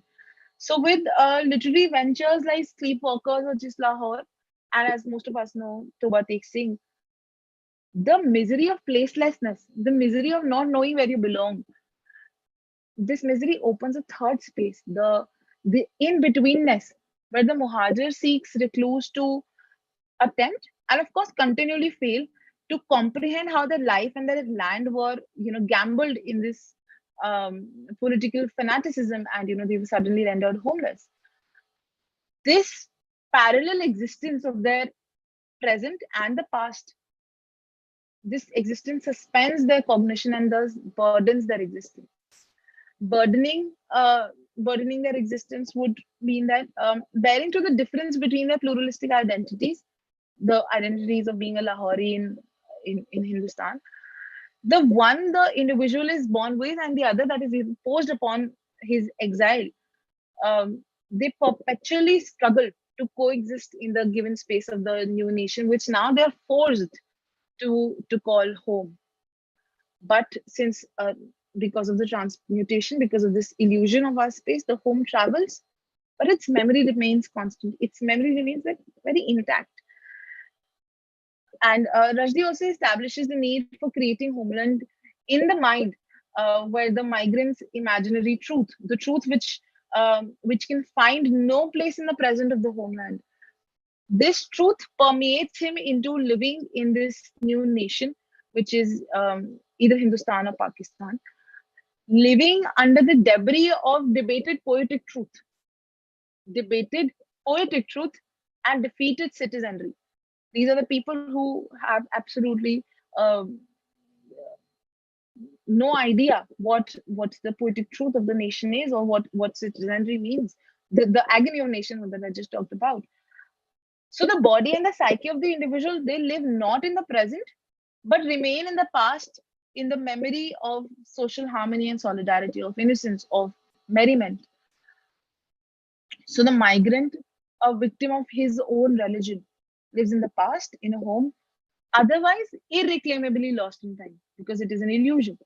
So with literary ventures like Sleepwalkers or Just Lahore, and as most of us know, Toba Tek Singh, the misery of placelessness, the misery of not knowing where you belong, this misery opens a third space, the in-betweenness, where the Mohajir seeks recluse to attempt and of course continually fail to comprehend how their life and their land were, gambled in this political fanaticism, and they were suddenly rendered homeless. This parallel existence of their present and the past, this existence suspends their cognition and thus burdens their existence. Burdening, burdening their existence would mean that bearing to the difference between their pluralistic identities, the identities of being a Lahori in Hindustan, the one the individual is born with and the other that is imposed upon his exile, they perpetually struggle to coexist in the given space of the new nation, which now they're forced to call home. But since because of the transmutation, because of this illusion of our space, the home travels, but its memory remains constant. Its memory remains like very intact. And Rushdie also establishes the need for creating homeland in the mind, where the migrant's imaginary truth, the truth which can find no place in the present of the homeland. This truth permeates him into living in this new nation, which is either Hindustan or Pakistan, living under the debris of debated poetic truth, and defeated citizenry. These are the people who have absolutely um, no idea what's the poetic truth of the nation is, or what citizenry means. The agony of nationhood that I just talked about. So the body and the psyche of the individual, they live not in the present, but remain in the past, in the memory of social harmony and solidarity, of innocence, of merriment. So the migrant, a victim of his own religion, lives in the past in a home, otherwise irreclaimably lost in time, because it is an illusion.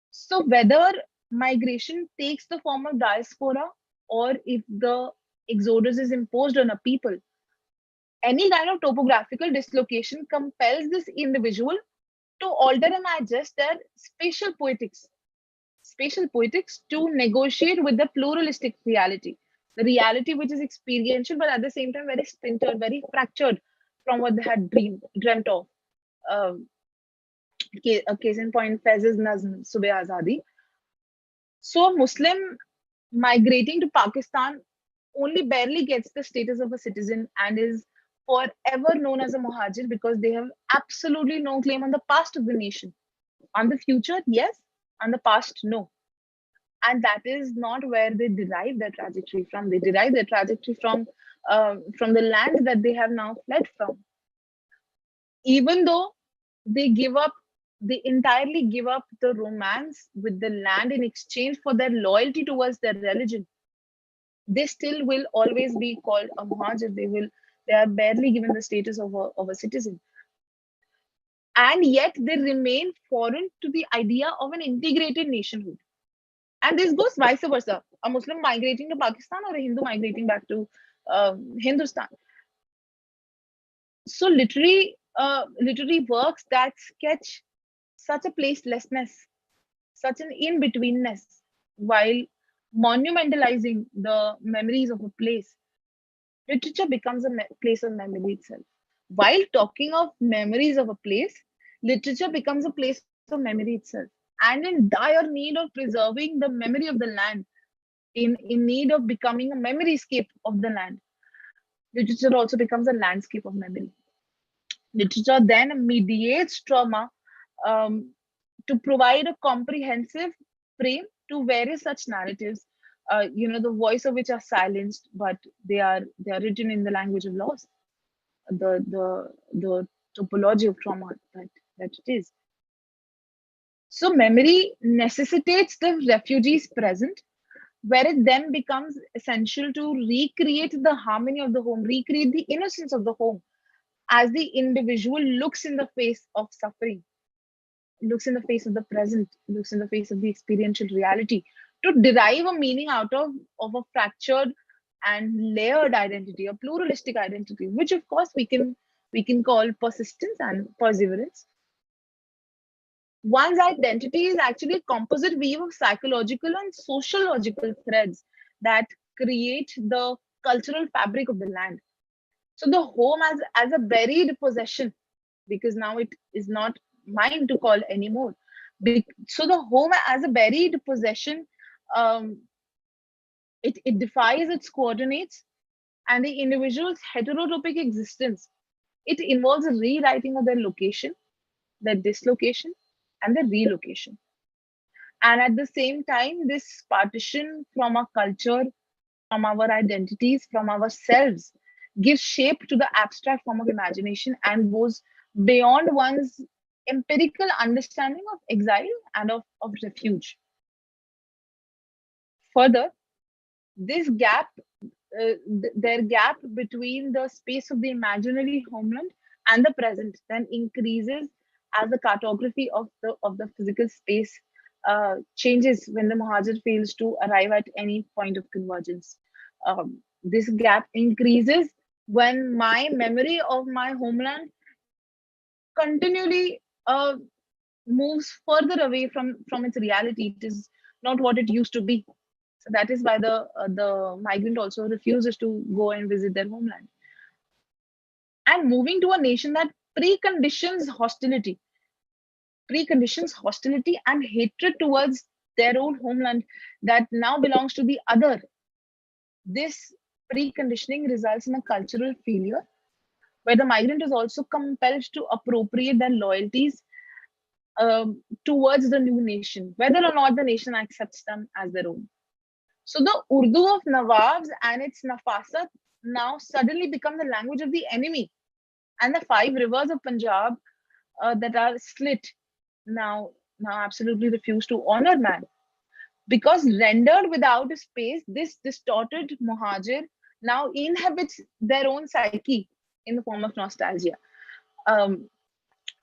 So whether migration takes the form of diaspora or if the exodus is imposed on a people, any kind of topographical dislocation compels this individual to alter and adjust their spatial poetics to negotiate with the pluralistic reality, the reality which is experiential, but at the same time very splintered, very fractured from what they had dreamt of. Um, a case in point, Fez's Nazm, Subeh Azadi. So a Muslim migrating to Pakistan only barely gets the status of a citizen and is forever known as a Mohajir because they have absolutely no claim on the past of the nation. On the future, yes. On the past, no. And that is not where they derive their trajectory from. They derive their trajectory from the land that they have now fled from. Even though they give up, they entirely give up the romance with the land in exchange for their loyalty towards their religion, they still will always be called a Mohajir. They are barely given the status of a citizen. And yet they remain foreign to the idea of an integrated nationhood. And this goes vice versa. A Muslim migrating to Pakistan or a Hindu migrating back to Hindustan. So literary works that sketch such a placelessness, such an in-betweenness, while monumentalizing the memories of a place, literature becomes a place of memory itself. While talking of memories of a place, literature becomes a place of of memory itself, and in dire need of preserving the memory of the land, in need of becoming a memoryscape of the land. Literature also becomes a landscape of memory. Literature then mediates trauma, um, to provide a comprehensive frame to various such narratives, the voice of which are silenced, but they are written in the language of loss, the topology of trauma that it is. So memory necessitates the refugee's present, where it then becomes essential to recreate the harmony of the home, recreate the innocence of the home, as the individual looks in the face of suffering, looks in the face of the present, looks in the face of the experiential reality, to derive a meaning out of a fractured and layered identity, a pluralistic identity, which of course we can call persistence and perseverance. One's identity is actually a composite weave of psychological and sociological threads that create the cultural fabric of the land. So the home as a buried possession, because now it is not mine to call anymore. So the home as a buried possession, um, it defies its coordinates and the individual's heterotopic existence. It involves a rewriting of their location, their dislocation, and their relocation. And at the same time, this partition from our culture, from our identities, from ourselves, gives shape to the abstract form of imagination and goes beyond one's empirical understanding of exile and of refuge. Further, this gap, their gap between the space of the imaginary homeland and the present then increases as the cartography of the physical space changes when the Mohajir fails to arrive at any point of convergence. This gap increases when my memory of my homeland continually moves further away from its reality. It is not what it used to be. So that is why the migrant also refuses to go and visit their homeland. And moving to a nation that preconditions hostility and hatred towards their own homeland that now belongs to the other. This preconditioning results in a cultural failure where the migrant is also compelled to appropriate their loyalties towards the new nation, whether or not the nation accepts them as their own. So the Urdu of Nawabs and its Nafasat now suddenly become the language of the enemy. And the 5 rivers of Punjab that are slit now absolutely refuse to honor man. Because rendered without a space, this distorted Mohajir now inhabits their own psyche in the form of nostalgia. Um,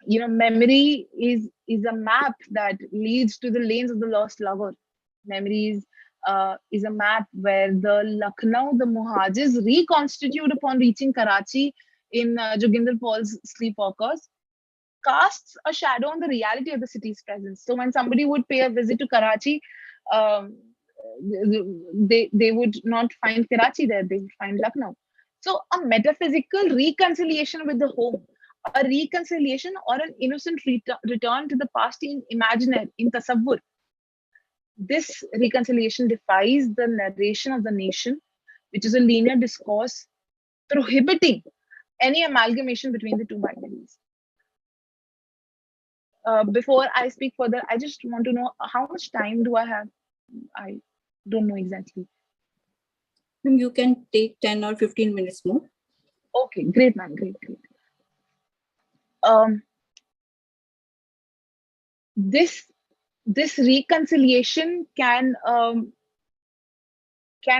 Memory is a map that leads to the lanes of the lost lover. Memory is a map where the Lucknow, the Mohajirs reconstitute upon reaching Karachi in Joginder Paul's Sleepwalkers, casts a shadow on the reality of the city's presence. So when somebody would pay a visit to Karachi, um, they would not find Karachi there, they would find Lucknow. So a metaphysical reconciliation with the home, a reconciliation or an innocent return to the past in imaginary, in tasavvur. This reconciliation defies the narration of the nation, which is a linear discourse prohibiting any amalgamation between the two binaries. Before I speak further, I just want to know how much time do I have? I don't know exactly. You can take 10 or 15 minutes more. Okay, great, ma'am. Great. This reconciliation can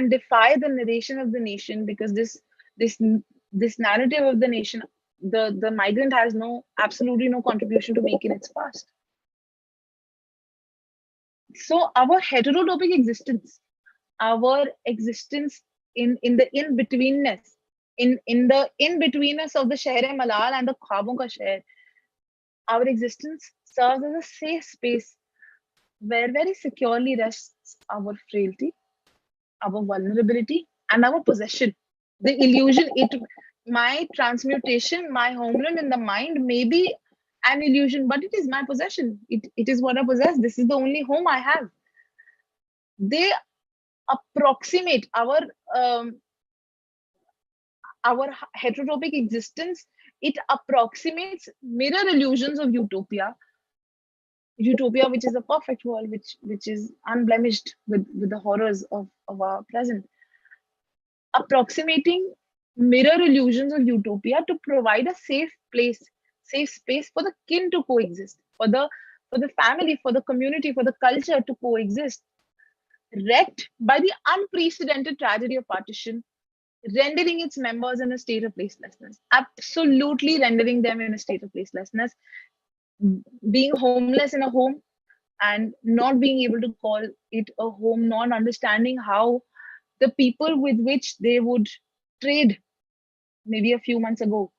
defy the narration of the nation, because this narrative of the nation, the migrant has absolutely no contribution to make in its past. So our heterotopic existence, our existence in the in-betweenness, in the in-betweenness of the Sheher Malal and the Khwabon ka Sheher, our existence serves as a safe space where very securely rests our frailty, our vulnerability, and our possession. The illusion, my transmutation, my homeland in the mind may be an illusion, but it is my possession. It is what I possess. This is the only home I have. They approximate um, our heterotopic existence. It approximates mirror illusions of utopia, which is a perfect world, which is unblemished with the horrors of our present, approximating mirror illusions of utopia to provide a safe space for the kin to coexist, for the family, for the community, for the culture to coexist, wrecked by the unprecedented tragedy of partition, rendering its members in a state of placelessness, absolutely rendering them in a state of placelessness, being homeless in a home and not being able to call it a home, not understanding how the people with which they would trade maybe a few months ago,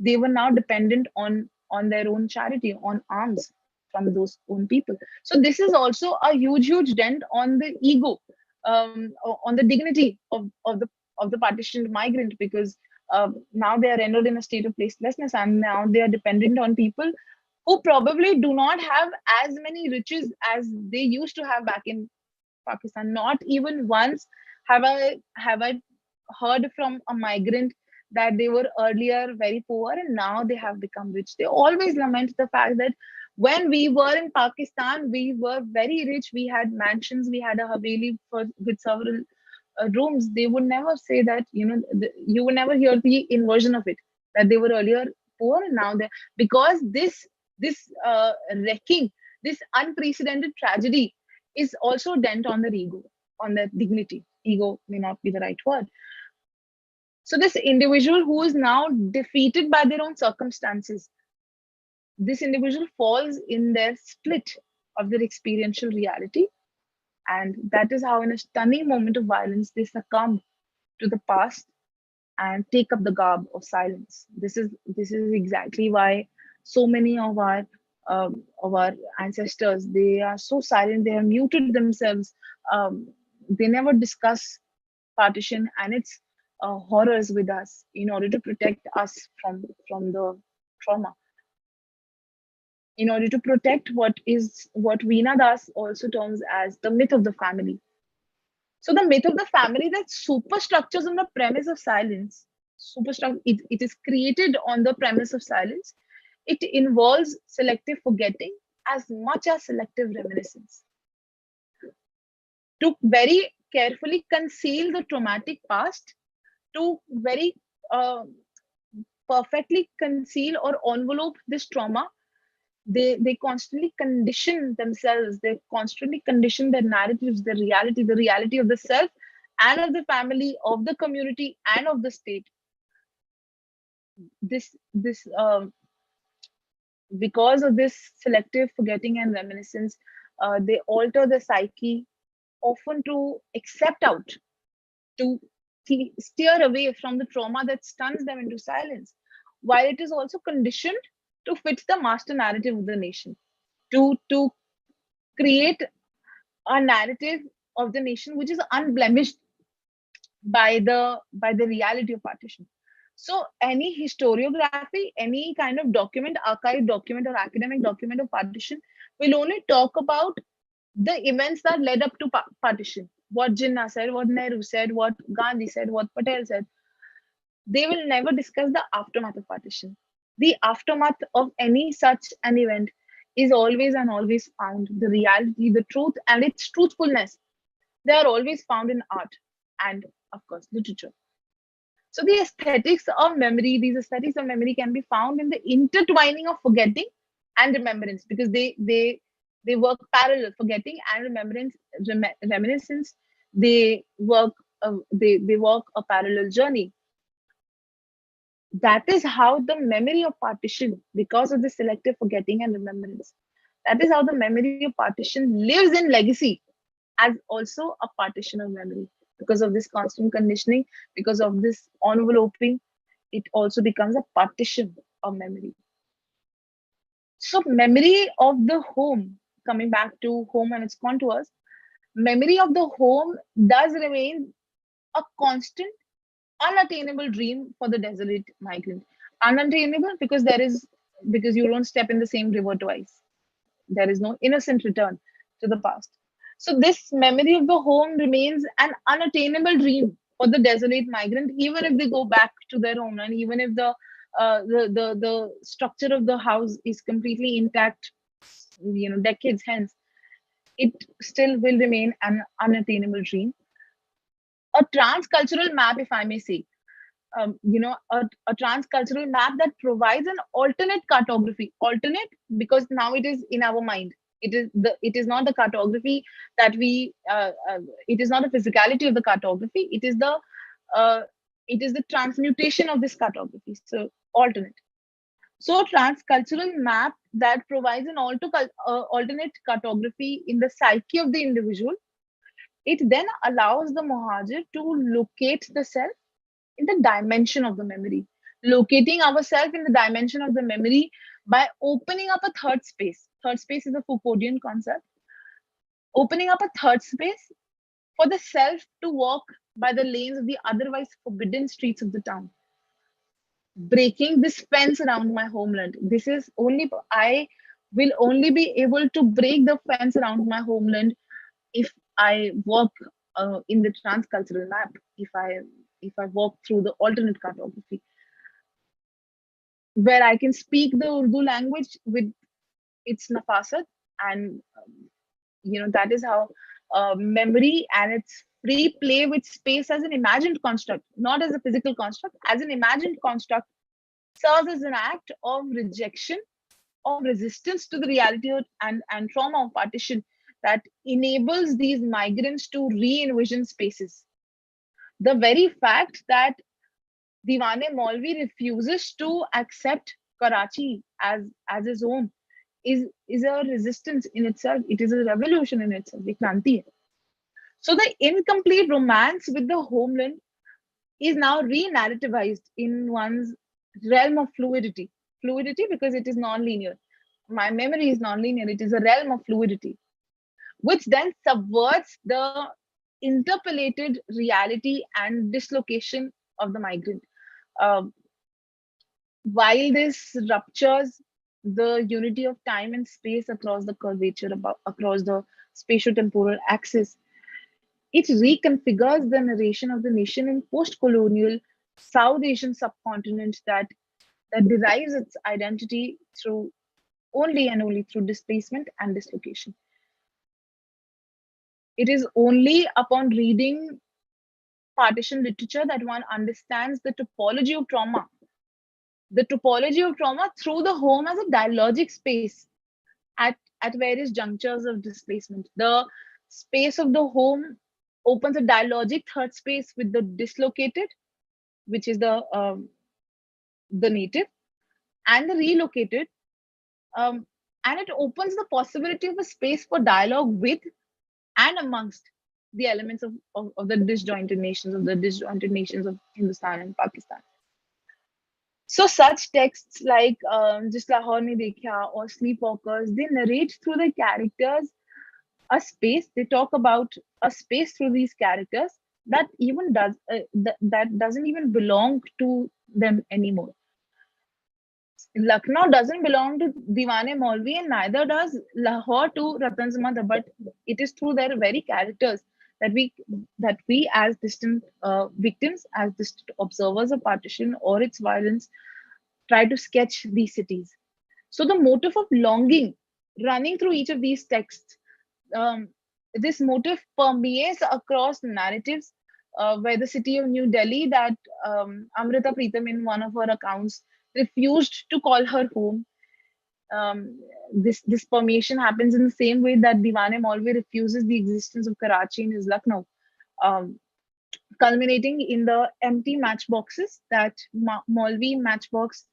they were now dependent on their own charity, on alms from those own people. So this is also a huge dent on the ego, on the dignity of the partitioned migrant, because now they are rendered in a state of placelessness, and now they are dependent on people who probably do not have as many riches as they used to have back in Pakistan. Not even once have I heard from a migrant that they were earlier very poor and now they have become rich. They always lament the fact that when we were in Pakistan, we were very rich. We had mansions, we had a haveli with several rooms. They would never say that, you would never hear the inversion of it, that they were earlier poor and now they, because this wrecking, this unprecedented tragedy is also a dent on their ego, on their dignity. Ego may not be the right word. So this individual who is now defeated by their own circumstances, this individual falls in their split of their experiential reality. And that is how, in a stunning moment of violence, they succumb to the past and take up the garb of silence. This is exactly why so many of our ancestors, they are so silent. They have muted themselves. They never discuss partition and its horrors with us in order to protect us from the trauma, in order to protect what Veena Das also terms as the myth of the family. So the myth of the family that superstructures on the premise of silence, it is created on the premise of silence. It involves selective forgetting as much as selective reminiscence. To very carefully conceal the traumatic past, to very perfectly conceal or envelope this trauma, they constantly condition themselves. They constantly condition their narratives, the reality of the self and of the family, of the community and of the state. This Because of this selective forgetting and reminiscence, they alter the psyche, often to accept out, to steer away from the trauma that stuns them into silence, while it is also conditioned to fit the master narrative of the nation, to create a narrative of the nation which is unblemished by the reality of partition. So any historiography, any kind of document, archive document or academic document of partition will only talk about the events that led up to partition. What Jinnah said, what Nehru said, what Gandhi said, what Patel said. They will never discuss the aftermath of partition. The aftermath of any such an event is always and always found. The reality, the truth, and its truthfulness, they are always found in art and, of course, literature. So these aesthetics of memory can be found in the intertwining of forgetting and remembrance, because they work parallel. Forgetting and reminiscence, they work they work a parallel journey. That is how the memory of partition, because of the selective forgetting and remembrance, that is how the memory of partition lives in legacy as also a partition of memory. Because of this constant conditioning, because of this enveloping, it also becomes a partition of memory. So memory of the home, coming back to home and its contours, memory of the home does remain a constant, unattainable dream for the desolate migrant. Unattainable because there is because you don't step in the same river twice. There is no innocent return to the past. So this memory of the home remains an unattainable dream for the desolate migrant, even if they go back to their home, and even if the structure of the house is completely intact, decades hence, it still will remain an unattainable dream. A transcultural map, if I may say, a transcultural map that provides an alternate cartography. Alternate because now it is in our mind. It is not the cartography that we. It is not the physicality of the cartography. Uh, it is the transmutation of this cartography. So alternate. So transcultural map that provides an alternate cartography in the psyche of the individual. It then allows the Mohajir to locate the self in the dimension of the memory, locating ourselves in the dimension of the memory by opening up a third space. Third space is a Foucauldian concept. Opening up a third space for the self to walk by the lanes of the otherwise forbidden streets of the town. Breaking this fence around my homeland. This is only, I will only be able to break the fence around my homeland if I walk in the transcultural map, if I walk through the alternate cartography, where I can speak the Urdu language with its nafasat, and that is how memory and its free play with space as an imagined construct, not as a physical construct, as an imagined construct, serves as an act of rejection, of resistance to the reality and trauma of partition that enables these migrants to re-envision spaces. The very fact that Diwane Maulvi refuses to accept Karachi as his home is a resistance in itself. It is a revolution in itself. The Kranti hai. So the incomplete romance with the homeland is now re-narrativized in one's realm of fluidity. Fluidity because it is non-linear. My memory is non-linear. It is a realm of fluidity, which then subverts the interpolated reality and dislocation of the migrant. Um, while this ruptures the unity of time and space across the curvature, across the spatio-temporal axis, it reconfigures the narration of the nation in post-colonial South Asian subcontinent that derives its identity through only and only through displacement and dislocation. It is only upon reading partition literature that one understands the topology of trauma. The topology of trauma through the home as a dialogic space at various junctures of displacement. The space of the home opens a dialogic third space with the dislocated, which is the native, and the relocated, and it opens the possibility of a space for dialogue with and amongst the elements of the disjointed nations, of Hindustan and Pakistan. So such texts like Jis Lahore Ne Dekhya or Sleepwalkers, they narrate through the characters a space. They talk about a space through these characters that even that doesn't even belong to them anymore. Lucknow doesn't belong to Diwane Maulvi, and neither does Lahore to Ratan's mother, but it is through their very characters that we as distant victims, as distant observers of partition or its violence, try to sketch these cities. So the motif of longing running through each of these texts, this motif permeates across narratives, where the city of New Delhi that Amrita Pritam in one of her accounts refused to call her home. This permeation happens in the same way that Diwane Maulvi refuses the existence of Karachi in his Lucknow, culminating in the empty matchboxes that Maulvi matchbox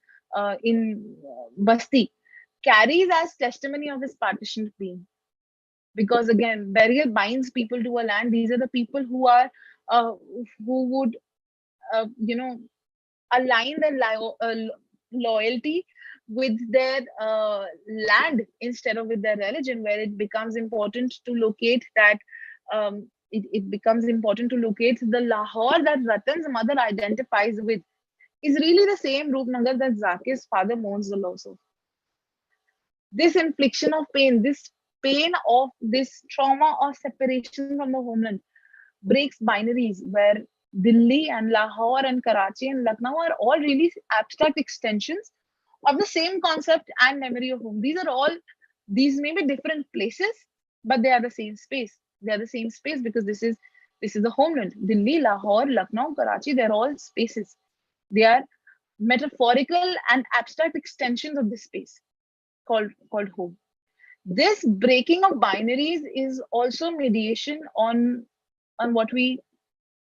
in Basti carries as testimony of his partitioned being. Because again, barrier binds people to a land. These are the people who are who would align their loyalty with their land instead of with their religion, where it becomes important to locate that it becomes important to locate the Lahore that Ratan's mother identifies with is really the same Roopnagar that Zakir's father mourns the loss of. This infliction of pain, this pain of this trauma or separation from the homeland breaks binaries where Delhi and Lahore and Karachi and Lucknow are all really abstract extensions of the same concept and memory of home. These may be different places, but they are the same space. They are the same space because this is the homeland. Delhi, Lahore, Lucknow, Karachi, they're all spaces. They are metaphorical and abstract extensions of this space called home. This breaking of binaries is also mediation on what we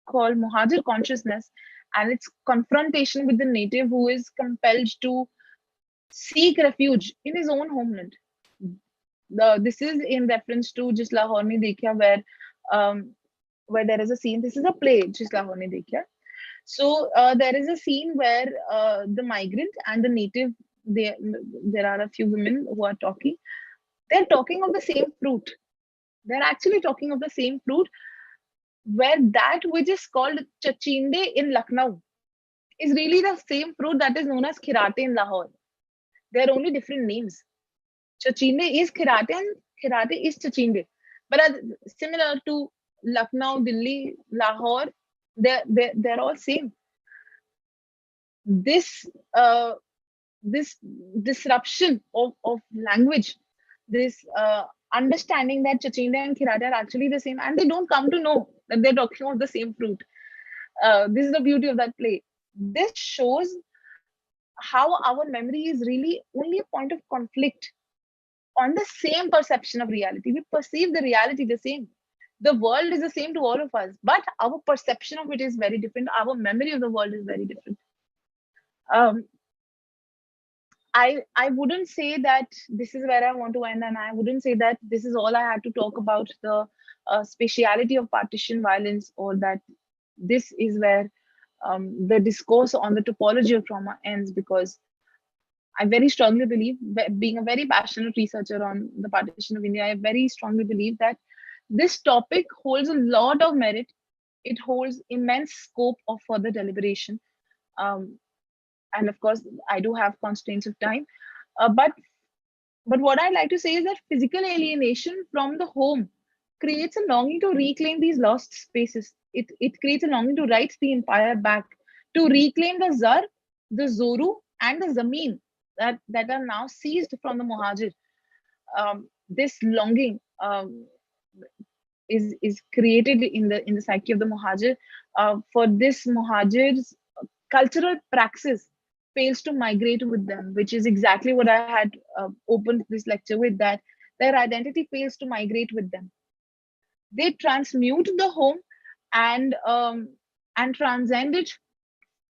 call Mohajir consciousness and its confrontation with the native who is compelled to seek refuge in his own homeland. This is in reference to Jis Lahore Nahi Dekhya, where there is a scene. This is a play, Jis Lahore Nahi Dekhya. So there is a scene where the migrant and the native, there are a few women who are talking. They're talking of the same fruit. They're actually talking of the same fruit, where that which is called chachinde in Lucknow is really the same fruit that is known as khirate in Lahore. They're only different names. Chachinde is khirate and khirate is chachinde. But similar to Lucknow, Delhi, Lahore, they're all same. This this disruption of language, this understanding that chachinde and khirate are actually the same, and they don't come to know that they're talking about the same fruit. This is the beauty of that play. This shows how our memory is really only a point of conflict on the same perception of reality. We perceive the reality the same. The world is the same to all of us, but our perception of it is very different. Our memory of the world is very different. Um, I wouldn't say that this is where I want to end, and I wouldn't say that this is all I had to talk about the spatiality of partition violence, or that this is where the discourse on the topology of trauma ends, because I very strongly believe, being a very passionate researcher on the partition of India, I very strongly believe that this topic holds a lot of merit. It holds immense scope of further deliberation. Um, and of course, I do have constraints of time. But what I'd like to say is that physical alienation from the home creates a longing to reclaim these lost spaces. It creates a longing to write the empire back, to reclaim the Zar, the Zoru, and the Zameen that are now seized from the Mohajir. This longing is created in the psyche of the Mohajir. For this Mohajir's cultural praxis fails to migrate with them, which is exactly what I had opened this lecture with, that their identity fails to migrate with them. They transmute the home and transcend it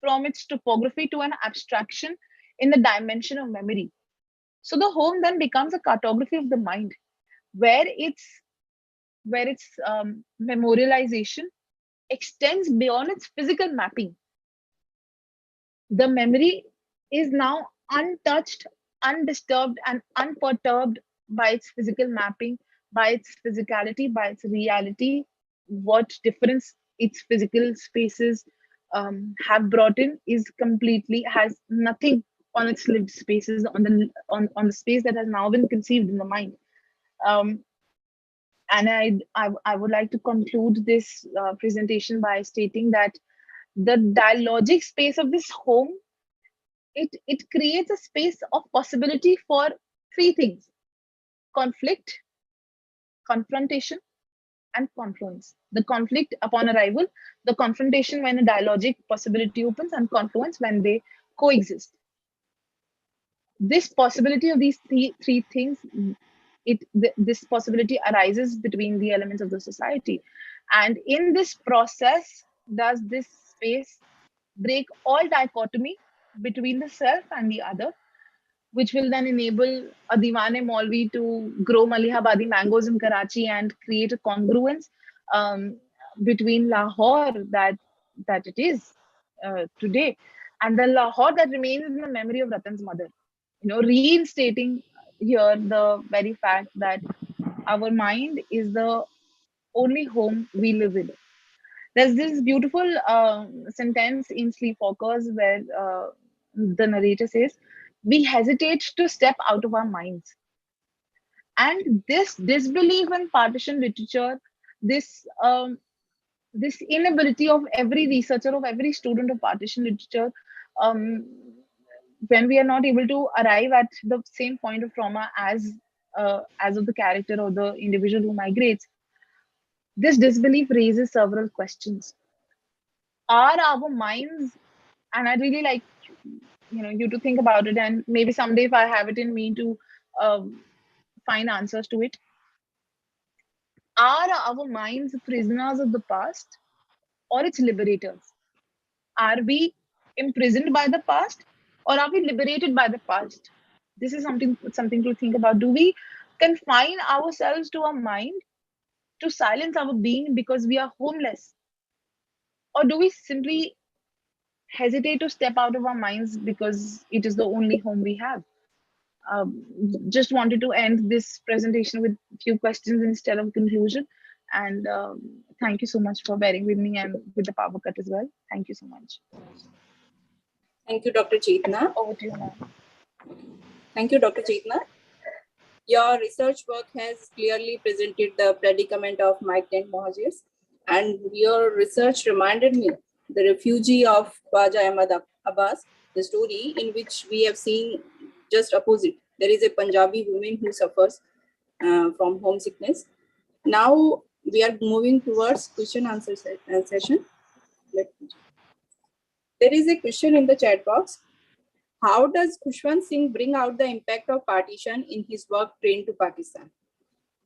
from its topography to an abstraction in the dimension of memory. So the home then becomes a cartography of the mind, where its memorialization extends beyond its physical mapping. The memory is now untouched, undisturbed, and unperturbed by its physical mapping, by its physicality, by its reality. What difference its physical spaces have brought in is completely, has nothing on its lived spaces, on the space that has now been conceived in the mind. Um, and I would like to conclude this presentation by stating that the dialogic space of this home, it creates a space of possibility for three things: conflict, confrontation, and confluence. The conflict upon arrival, the confrontation when a dialogic possibility opens, and confluence when they coexist. This possibility of these three things, this possibility arises between the elements of the society, and in this process does this space break all dichotomy between the self and the other, which will then enable a Diwane Maulvi to grow Malihabadi mangoes in Karachi and create a congruence between Lahore that it is today, and the Lahore that remains in the memory of Ratan's mother. Reinstating here the very fact that our mind is the only home we live in. There's this beautiful sentence in Sleepwalkers where the narrator says, "We hesitate to step out of our minds." And this disbelief in partition literature, this this inability of every researcher, of every student of partition literature, um, when we are not able to arrive at the same point of trauma as of the character or the individual who migrates, this disbelief raises several questions. Are our minds, and I'd really like you to think about it, and maybe someday if I have it in me to um, find answers to it, are our minds prisoners of the past or its liberators? Are we imprisoned by the past or are we liberated by the past? This is something to think about. Do we confine ourselves to our mind to silence our being because we are homeless, or do we simply hesitate to step out of our minds because it is the only home we have? um, just wanted to end this presentation with a few questions instead of conclusion. And thank you so much for bearing with me and with the power cut as well. Thank you so much. Thank you, Dr. Chetna. Over to you now. Thank you, Dr. Chetna. Your research work has clearly presented the predicament of migrant Mohajirs, and your research reminded me the refugee of Khwaja Ahmad Abbas, the story in which we have seen just opposite. There is a Punjabi woman who suffers from homesickness. Now we are moving towards question answer session. There is a question in the chat box. How does Khushwant Singh bring out the impact of partition in his work Train to Pakistan?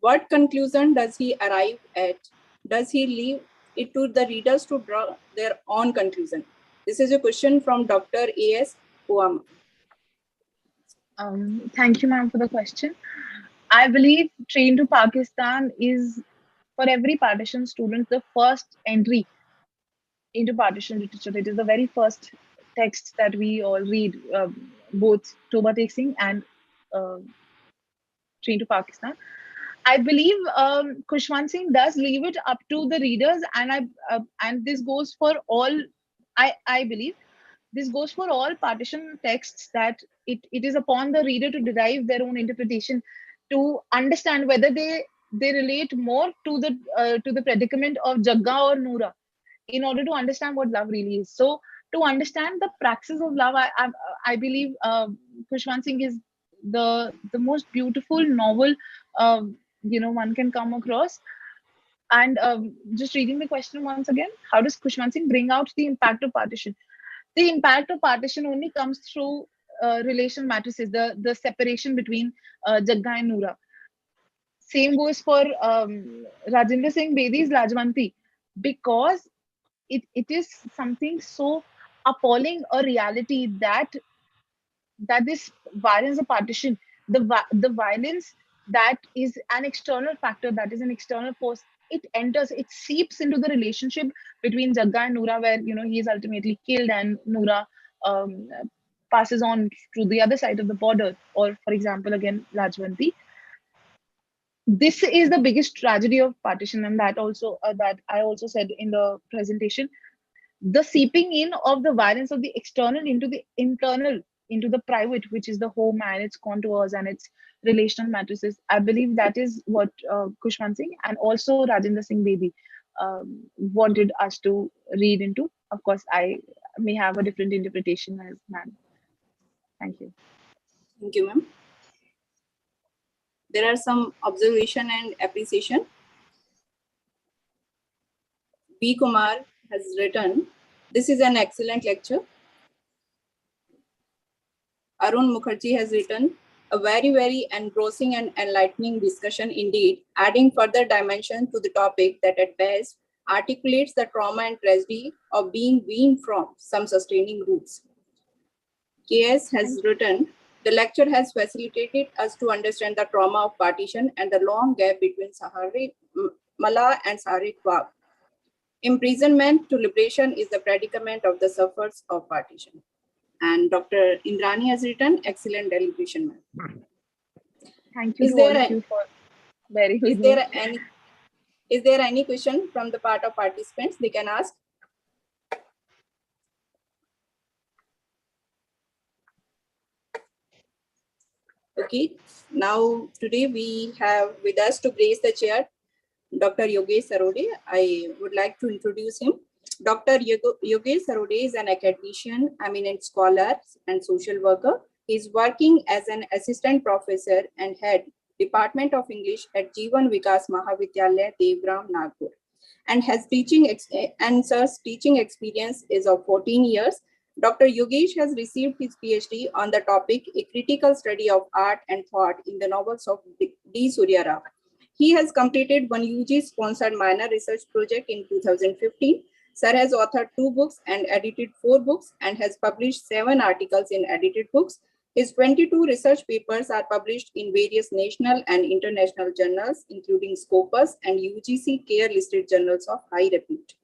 What conclusion does he arrive at? Does he leave it to the readers to draw their own conclusion? This is a question from Dr. A.S. Ouama. Thank you, ma'am, for the question. I believe Train to Pakistan is, for every partition student, the first entry into partition literature. It is the very first text that we all read, both Toba Tek Singh and uh, Train to Pakistan. I believe Khushwant Singh does leave it up to the readers, and this goes for all. I believe this goes for all partition texts, that it is upon the reader to derive their own interpretation, to understand whether they relate more to the predicament of Jagga or Noora, in order to understand what love really is. So to understand the praxis of love, I believe Khushwant Singh is the most beautiful novel one can come across. And just reading the question once again, how does Khushwant Singh bring out the impact of partition? The impact of partition only comes through relational matrices, the separation between Jagga and Noora. Same goes for Rajendra Singh Bedi's Lajwanti, because it is something so appalling a reality that this violence of partition, the violence that is an external factor, that is an external force, it enters, it seeps into the relationship between Jagga and Noora, where he is ultimately killed and Noora um, passes on to the other side of the border. Or for example, again, Lajwanti. This is the biggest tragedy of partition, and that I also said in the presentation, the seeping in of the violence of the external into the internal, into the private, which is the home and its contours and its relational matrices. I believe that is what Khushwant Singh and also Rajendra Singh Bedi wanted us to read into. Of course, I may have a different interpretation as man. Thank you. Thank you, ma'am. There are some observation and appreciation. B. Kumar has written, this is an excellent lecture. Arun Mukherjee has written, a very, very engrossing and enlightening discussion indeed, adding further dimension to the topic that at best articulates the trauma and tragedy of being weaned from some sustaining roots. KS has written, the lecture has facilitated us to understand the trauma of partition and the long gap between Sahari Mala and Sahari Khwab. Imprisonment to liberation is the predicament of the sufferers of partition. And Dr. Indrani has written, excellent deliberation, ma'am. Thank you to all of you for bearing with me. Is there any question from the part of participants they can ask? Okay, now today we have with us to grace the chair Dr. Yogesh Sarode. I would like to introduce him. Dr. Yogesh Sarode is an academician, eminent scholar, and social worker. He is working as an assistant professor and head Department of English at Jeevan Vikas Mahavidyalaya, Devgram, Nagpur, and has sir's teaching experience is of 14 years. Dr. Yogesh has received his PhD on the topic A Critical Study of Art and Thought in the Novels of D. Surya Rao. He has completed one UG-sponsored minor research project in 2015. Sir has authored 2 books and edited 4 books and has published 7 articles in edited books. His 22 research papers are published in various national and international journals, including Scopus and UGC CARE listed journals of high repute.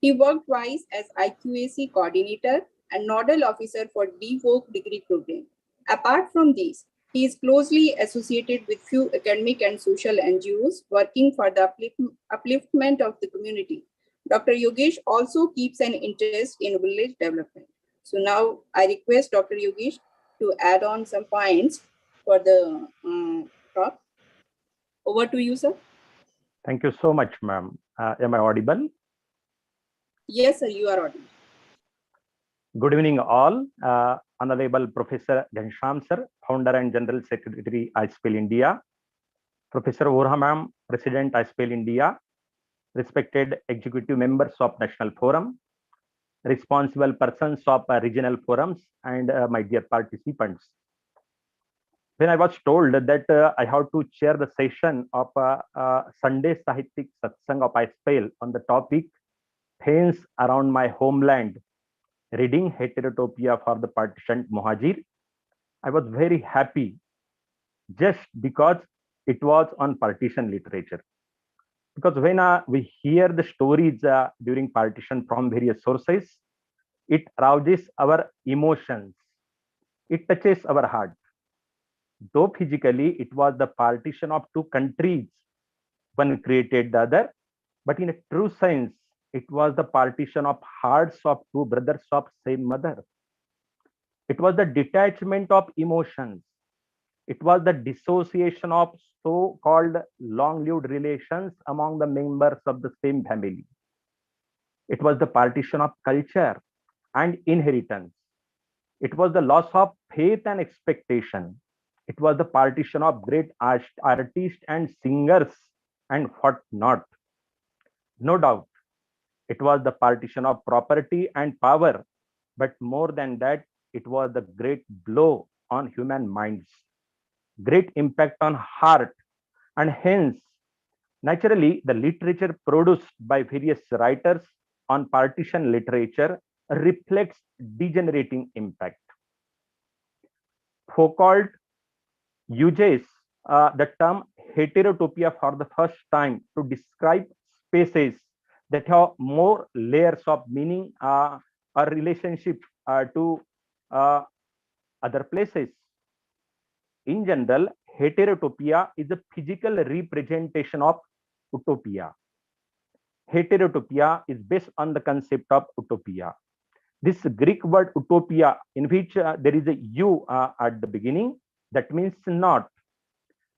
He worked twice as IQAC coordinator and nodal officer for DVOC degree program. Apart from these, he is closely associated with few academic and social NGOs working for the upliftment of the community. Dr. Yogesh also keeps an interest in village development. So now I request Dr. Yogesh to add on some points for the talk. Over to you, sir. Thank you so much, ma'am. Am I audible? Yes, sir, you are audible. Good evening, all. Honorable Professor Ghansham sir, Founder and General Secretary, iSPELL India. Professor Vorha ma'am, President, iSPELL India. Respected executive members of National Forum, responsible persons of regional forums, and my dear participants. When I was told that I have to chair the session of Sunday Sahityik Satsang of iSPELL on the topic Themes Around My Homeland, reading Heterotopia for the Partitioned Mohajir, I was very happy just because it was on partition literature. Because when we hear the stories during partition from various sources, it arouses our emotions. It touches our heart. Though physically it was the partition of 2 countries, one created the other, but in a true sense, it was the partition of hearts of 2 brothers of same mother. It was the detachment of emotions. It was the dissociation of so-called long-lived relations among the members of the same family. It was the partition of culture and inheritance. It was the loss of faith and expectation. It was the partition of great artists and singers and what not. No doubt, it was the partition of property and power, but more than that, it was the great blow on human minds, great impact on heart, and hence, naturally, the literature produced by various writers on partition literature reflects degenerating impact. Foucault uses the term heterotopia for the first time to describe spaces that have more layers of meaning or relationship to other places. In general, heterotopia is a physical representation of utopia. Heterotopia is based on the concept of utopia. This Greek word utopia, in which there is a u at the beginning, that means not,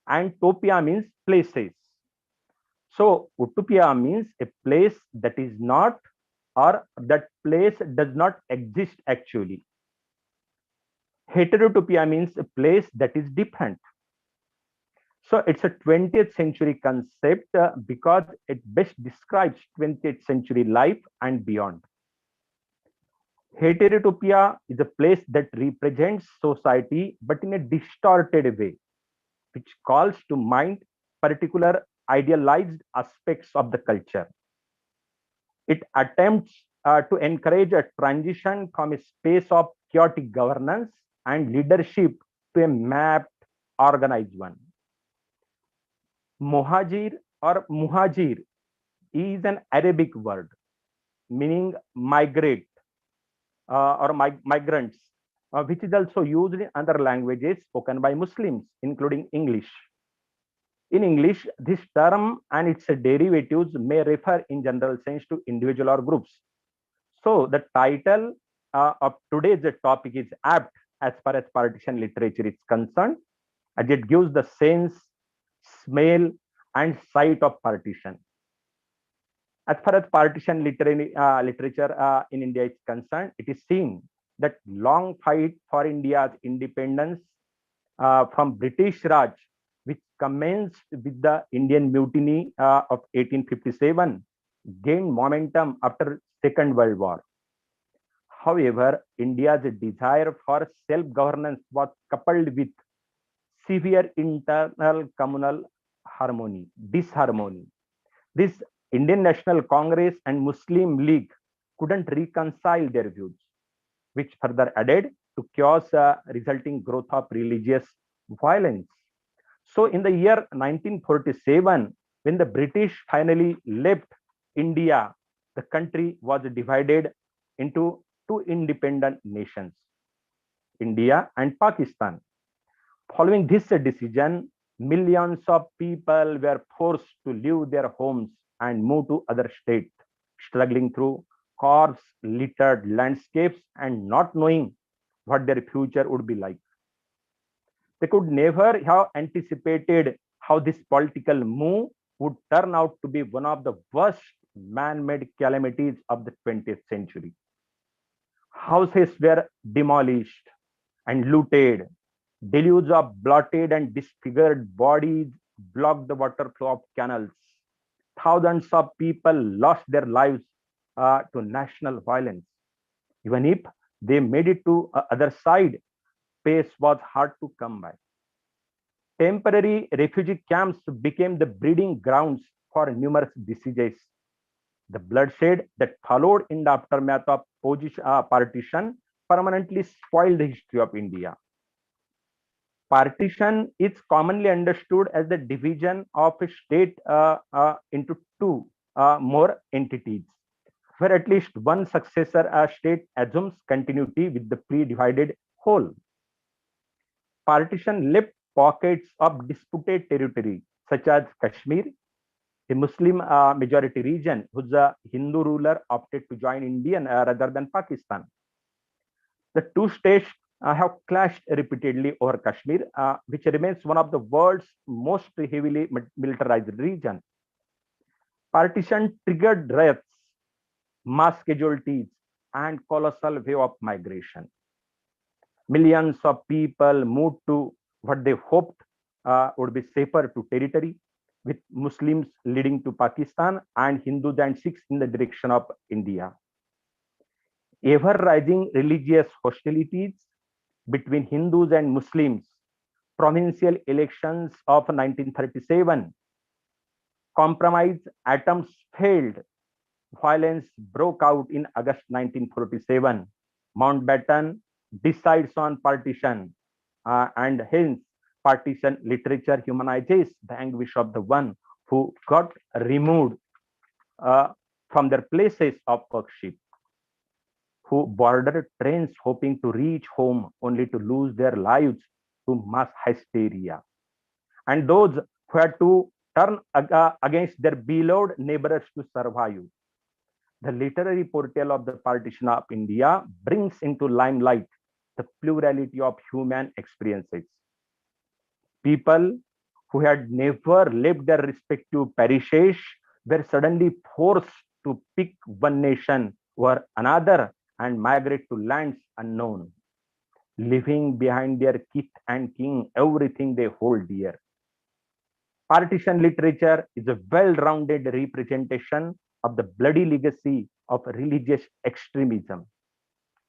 and topia means places. So utopia means a place that is not, or that place does not exist actually. Heterotopia means a place that is different. So it's a 20th century concept because it best describes 20th century life and beyond. Heterotopia is a place that represents society but in a distorted way, which calls to mind particular idealized aspects of the culture. It attempts to encourage a transition from a space of chaotic governance and leadership to a mapped, organized one. Mohajir or Muhajir is an Arabic word meaning migrate or migrants, which is also used in other languages spoken by Muslims, including English. In English, this term and its derivatives may refer in general sense to individual or groups. So the title of today's topic is apt as far as partition literature is concerned. as it gives the sense, smell, and sight of partition. As far as partition literature in India is concerned, it is seen that long fight for India's independence from British Raj, which commenced with the Indian Mutiny of 1857, gained momentum after Second World War. However, India's desire for self-governance was coupled with severe internal communal disharmony. This Indian National Congress and Muslim League couldn't reconcile their views, which further added to chaos resulting growth of religious violence. So in the year 1947, when the British finally left India, the country was divided into two independent nations, India and Pakistan. Following this decision, millions of people were forced to leave their homes and move to other states, struggling through corpse-littered landscapes and not knowing what their future would be like. They could never have anticipated how this political move would turn out to be one of the worst man-made calamities of the 20th century. Houses were demolished and looted. Deluge of blotted and disfigured bodies blocked the water flow of canals. Thousands of people lost their lives to national violence. Even if they made it to the other side, pace was hard to come by. Temporary refugee camps became the breeding grounds for numerous diseases. The bloodshed that followed in the aftermath of partition permanently spoiled the history of India. Partition is commonly understood as the division of a state into two more entities, where at least one successor state assumes continuity with the pre-divided whole. Partition left pockets of disputed territory, such as Kashmir, a Muslim majority region whose Hindu ruler opted to join Indian rather than Pakistan. The two states have clashed repeatedly over Kashmir, which remains one of the world's most heavily militarized region. Partition triggered riots, mass casualties, and colossal wave of migration. Millions of people moved to what they hoped would be safer to territory, with Muslims leading to Pakistan and Hindus and Sikhs in the direction of India. Ever-rising religious hostilities between Hindus and Muslims, provincial elections of 1937, compromise attempts failed, violence broke out in August 1947. Mountbatten decides on partition, and hence partition literature humanizes the anguish of the one who got removed from their places of worship, who boarded trains hoping to reach home only to lose their lives to mass hysteria, and those who had to turn against their beloved neighbors to survive. The literary portrayal of the partition of India brings into limelight the plurality of human experiences. People who had never left their respective parishes were suddenly forced to pick one nation or another and migrate to lands unknown, leaving behind their kith and kin everything they hold dear. Partition literature is a well-rounded representation of the bloody legacy of religious extremism.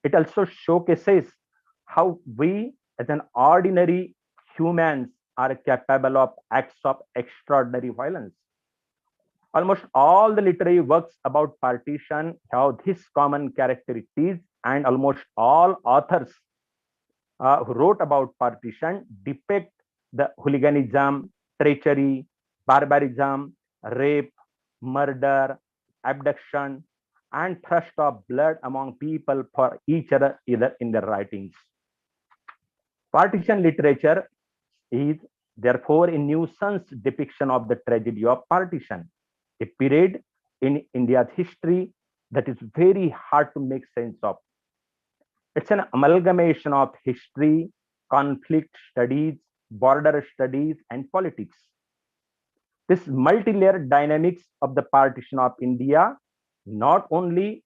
It also showcases how we, as an ordinary humans, are capable of acts of extraordinary violence. Almost all the literary works about partition have this common characteristics, and almost all authors who wrote about partition depict the hooliganism, treachery, barbarism, rape, murder, abduction, and thirst of blood among people for each other either in their writings. Partition literature is therefore a nuisance depiction of the tragedy of partition, a period in India's history that is very hard to make sense of. It's an amalgamation of history, conflict studies, border studies, and politics. This multi-layered dynamics of the partition of India, not only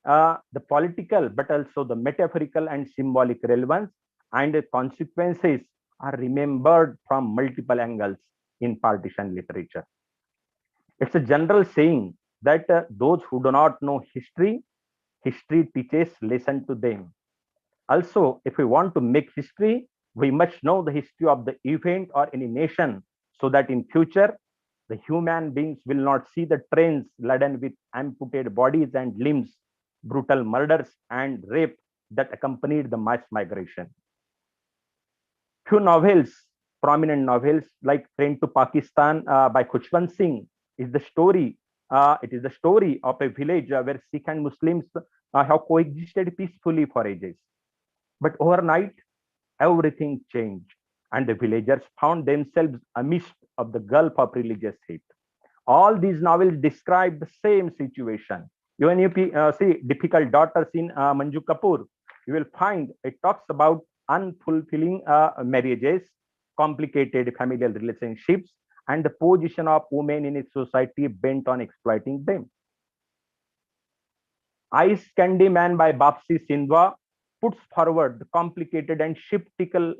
the political, but also the metaphorical and symbolic relevance and the consequences are remembered from multiple angles in partition literature. It's a general saying that those who do not know history, history teaches lesson to them. Also, if we want to make history, we must know the history of the event or any nation so that in future, the human beings will not see the trains laden with amputated bodies and limbs, brutal murders and rape that accompanied the mass migration. Few novels, prominent novels like Train to Pakistan by Khushwant Singh is the story. It is the story of a village where Sikh and Muslims have coexisted peacefully for ages. But overnight, everything changed, and the villagers found themselves amidst of the gulf of religious hate. All these novels describe the same situation. Even if you see Difficult Daughters in Manju Kapoor, you will find it talks about unfulfilling marriages, complicated familial relationships, and the position of women in a society bent on exploiting them. Ice Candy Man by Bapsi Sindhwa puts forward the complicated and shiftical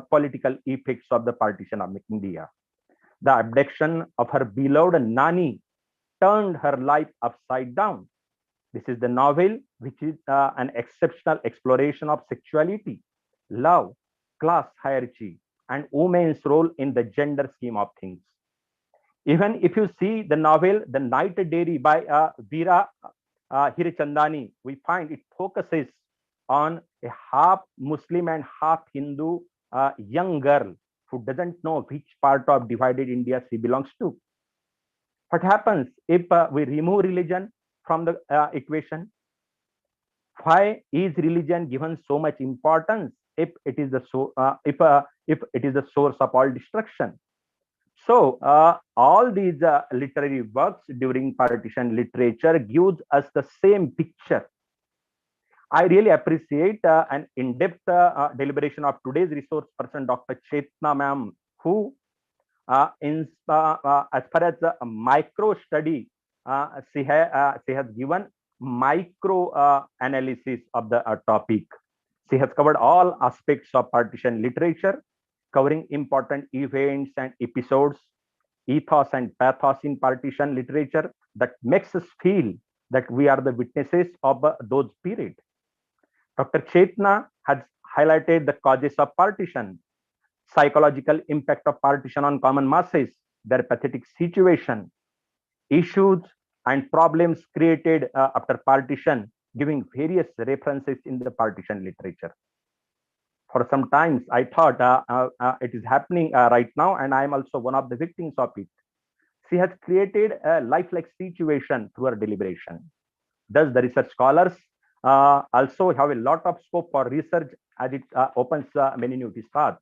political effects of the partition of India. The abduction of her beloved Nani turned her life upside down. This is the novel, which is an exceptional exploration of sexuality, love, class hierarchy, and women's role in the gender scheme of things. Even if you see the novel The Night Dairy by Veera Hirachandani, we find it focuses on a half Muslim and half Hindu young girl who doesn't know which part of divided India she belongs to. What happens if we remove religion from the equation? Why is religion given so much importance if it is the if it is the source of all destruction? So all these literary works during partition literature gives us the same picture. I really appreciate an in-depth deliberation of today's resource person, Dr. Chetna ma'am, who as far as the micro study, she has given micro analysis of the topic. She has covered all aspects of partition literature, covering important events and episodes, ethos and pathos in partition literature that makes us feel that we are the witnesses of those periods. Dr. Chetna has highlighted the causes of partition, psychological impact of partition on common masses, their pathetic situation, issues and problems created after partition, giving various references in the partition literature. For some times, I thought it is happening right now, and I am also one of the victims of it. She has created a lifelike situation through her deliberation. Thus, the research scholars also have a lot of scope for research as it opens many new paths.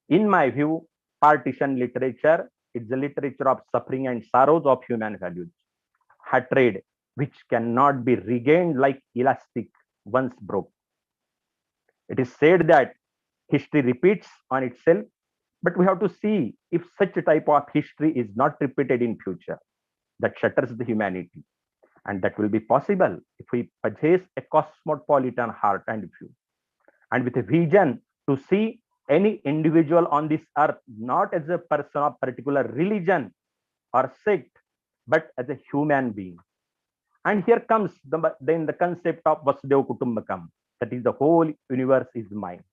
In my view, partition literature is the literature of suffering and sorrows of human values, hatred which cannot be regained like elastic once broke. It is said that history repeats on itself, but we have to see if such a type of history is not repeated in future. That shatters the humanity, and that will be possible if we possess a cosmopolitan heart and view, and with a vision to see any individual on this earth not as a person of particular religion or sect, but as a human being. And here comes then the concept of Vasudeva Kutumbakam, that is the whole universe is mine.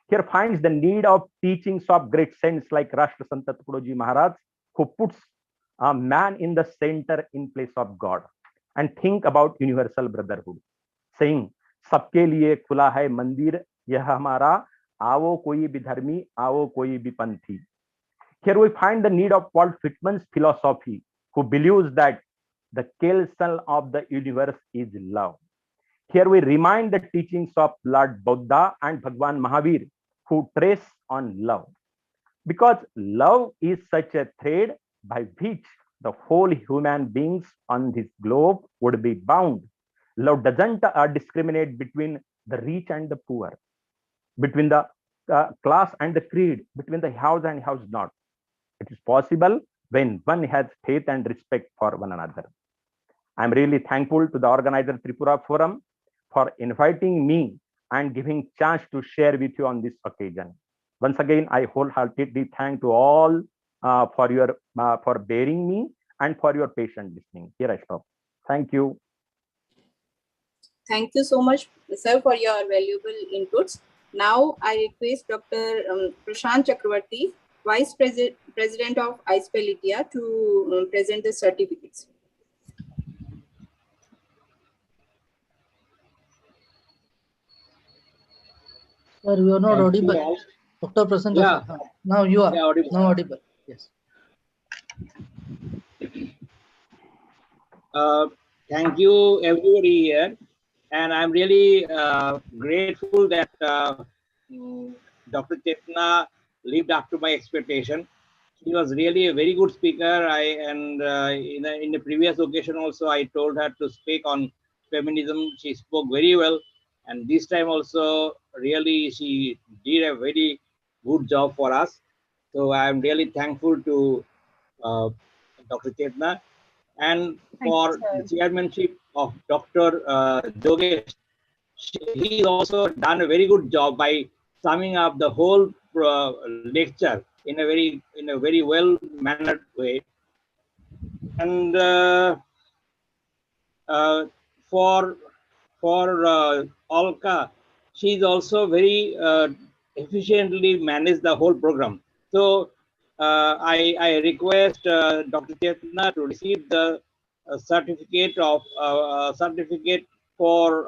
Here finds the need of teachings of great saints like Rashtra Sant Tukadoji Maharaj, who puts a man in the center in place of God and think about universal brotherhood, saying, सबके लिए खुला है मंदिर यह हमारा, आओ कोई भी धर्मी, आओ कोई भी पंथी. Here we find the need of Walt Whitman's philosophy, who believes that the kelsal of the universe is love. Here we remind the teachings of Lord Buddha and Bhagwan Mahavir, who trace on love. Because love is such a thread by which the whole human beings on this globe would be bound. Love doesn't discriminate between the rich and the poor, between the class and the creed between the haves and haves not. It is possible when one has faith and respect for one another. I'm really thankful to the organizer Tripura Forum for inviting me and giving chance to share with you on this occasion. Once again, I wholeheartedly thank to all for bearing me and for your patient listening. Here I stop. Thank you. Thank you so much, sir, for your valuable inputs. Now I request Dr. Prashant Chakravarti, Vice President of iSPELL India, to present the certificates. Sir, you are not Thank audible. you all. Dr. Prasanta, Yeah. sir. Now you are. Yeah, audible. Now audible. Yes. Thank you, everybody here. And I'm really grateful that Dr. Chetna lived up to my expectation. She was really a very good speaker. In the previous occasion also, I told her to speak on feminism. She spoke very well. And this time also, really, she did a very good job for us. So I'm really thankful to Dr. Chetna. And for the chairmanship of Dr. Jogesh, he also done a very good job by summing up the whole lecture in a very well mannered way. And for Olka, she's also very efficiently managed the whole program. So I request Dr. Chetna to receive the certificate for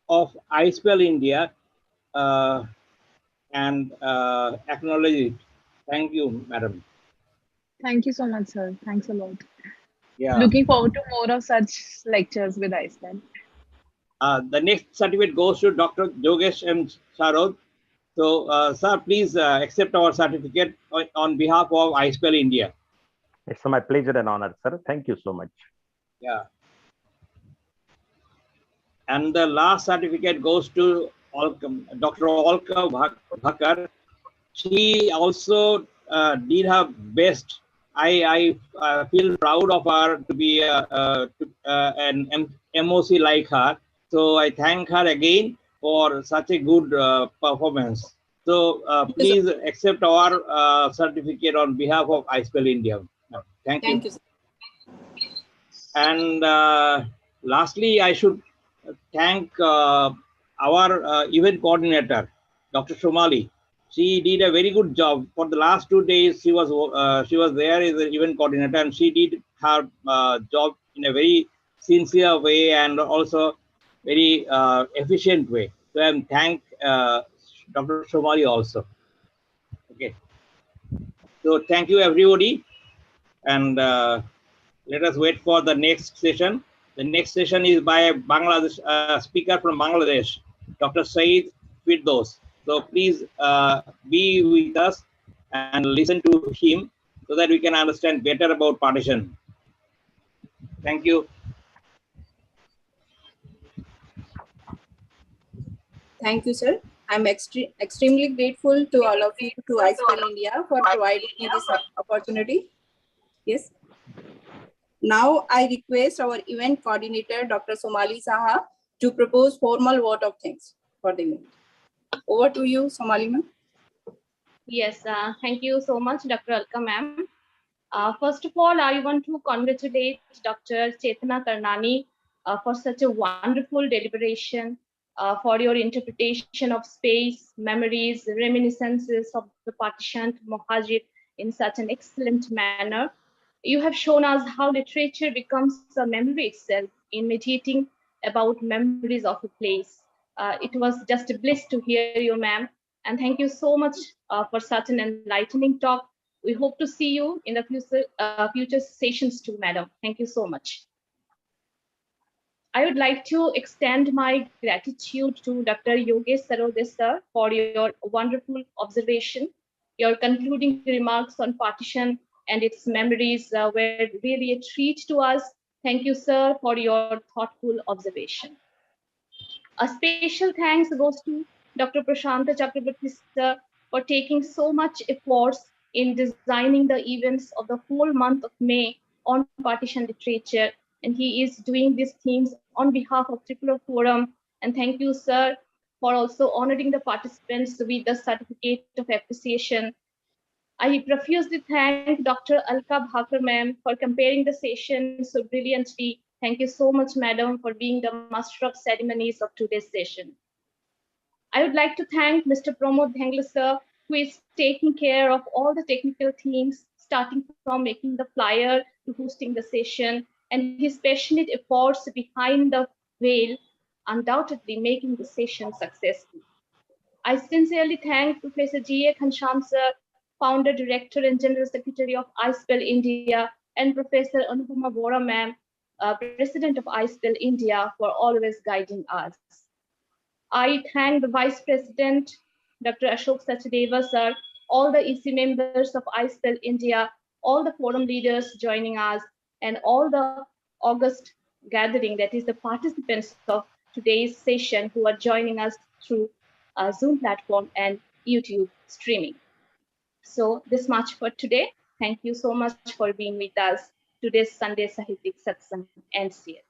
of iSPELL India and acknowledge it. Thank you, madam. Thank you so much, sir. Thanks a lot. Yeah. Looking forward to more of such lectures with iSPELL. The next certificate goes to Dr. Jogesh M. Sarod. So, sir, please accept our certificate on behalf of iSPELL India. It's my pleasure and honor, sir. Thank you so much. Yeah. And the last certificate goes to Dr. Olka Bhakkar. She also did her best. I feel proud of her to be an MOC like her. So I thank her again for such a good performance. So please accept our certificate on behalf of iSPELL India. Thank you. And lastly, I should thank our event coordinator, Dr. Somali. She did a very good job. For the last 2 days, she was there as an event coordinator, and she did her job in a very sincere way and also very efficient way. So I'm thank Dr. Somali also. Okay. So thank you everybody, and let us wait for the next session. The next session is by a Bangladesh speaker from Bangladesh, Dr. Saeed Firdos. So please be with us and listen to him so that we can understand better about partition. Thank you. Thank you, sir. I'm extremely grateful to all of you, to iSPELL India, for providing me this opportunity. Yes. Now I request our event coordinator, Dr. Somali Saha, to propose formal vote of thanks for the event. Over to you, Somali ma'am. Yes, thank you so much, Dr. Alka ma'am. First of all, I want to congratulate Dr. Chetna Karnani for such a wonderful deliberation, for your interpretation of space, memories, reminiscences of the Partitioned Mohajir in such an excellent manner. You have shown us how literature becomes a memory itself in meditating about memories of a place. It was just a bliss to hear you, ma'am. And thank you so much for such an enlightening talk. We hope to see you in the future sessions too, madam. Thank you so much. I would like to extend my gratitude to Dr. Yogesh Sarodes sir for your wonderful observation. Your concluding remarks on partition and its memories were really a treat to us. Thank you, sir, for your thoughtful observation. A special thanks goes to Dr. Prashanta Chakraborty sir, for taking so much efforts in designing the events of the whole month of May on partition literature. And he is doing these themes on behalf of Tripura Forum. And thank you, sir, for also honoring the participants with the certificate of appreciation. I profusely thank Dr. Alka Bhakur ma'am for comparing the session so brilliantly. Thank you so much, madam, for being the master of ceremonies of today's session. I would like to thank Mr. Pramod Dhengle sir, who is taking care of all the technical themes, starting from making the flyer to hosting the session, and his passionate efforts behind the veil, undoubtedly making the session successful. I sincerely thank Professor G.A. Ghanshyam sir, Founder, Director, and General Secretary of iSPELL India, and Professor Anupama Vora ma'am, President of iSPELL India, for always guiding us. I thank the Vice President, Dr. Ashok Sachdeva sir, all the EC members of iSPELL India, all the forum leaders joining us, and all the August gathering, that is the participants of today's session who are joining us through Zoom platform and YouTube streaming. So this much for today. Thank you so much for being with us. Today's Sunday Sahitik Satsang ends here.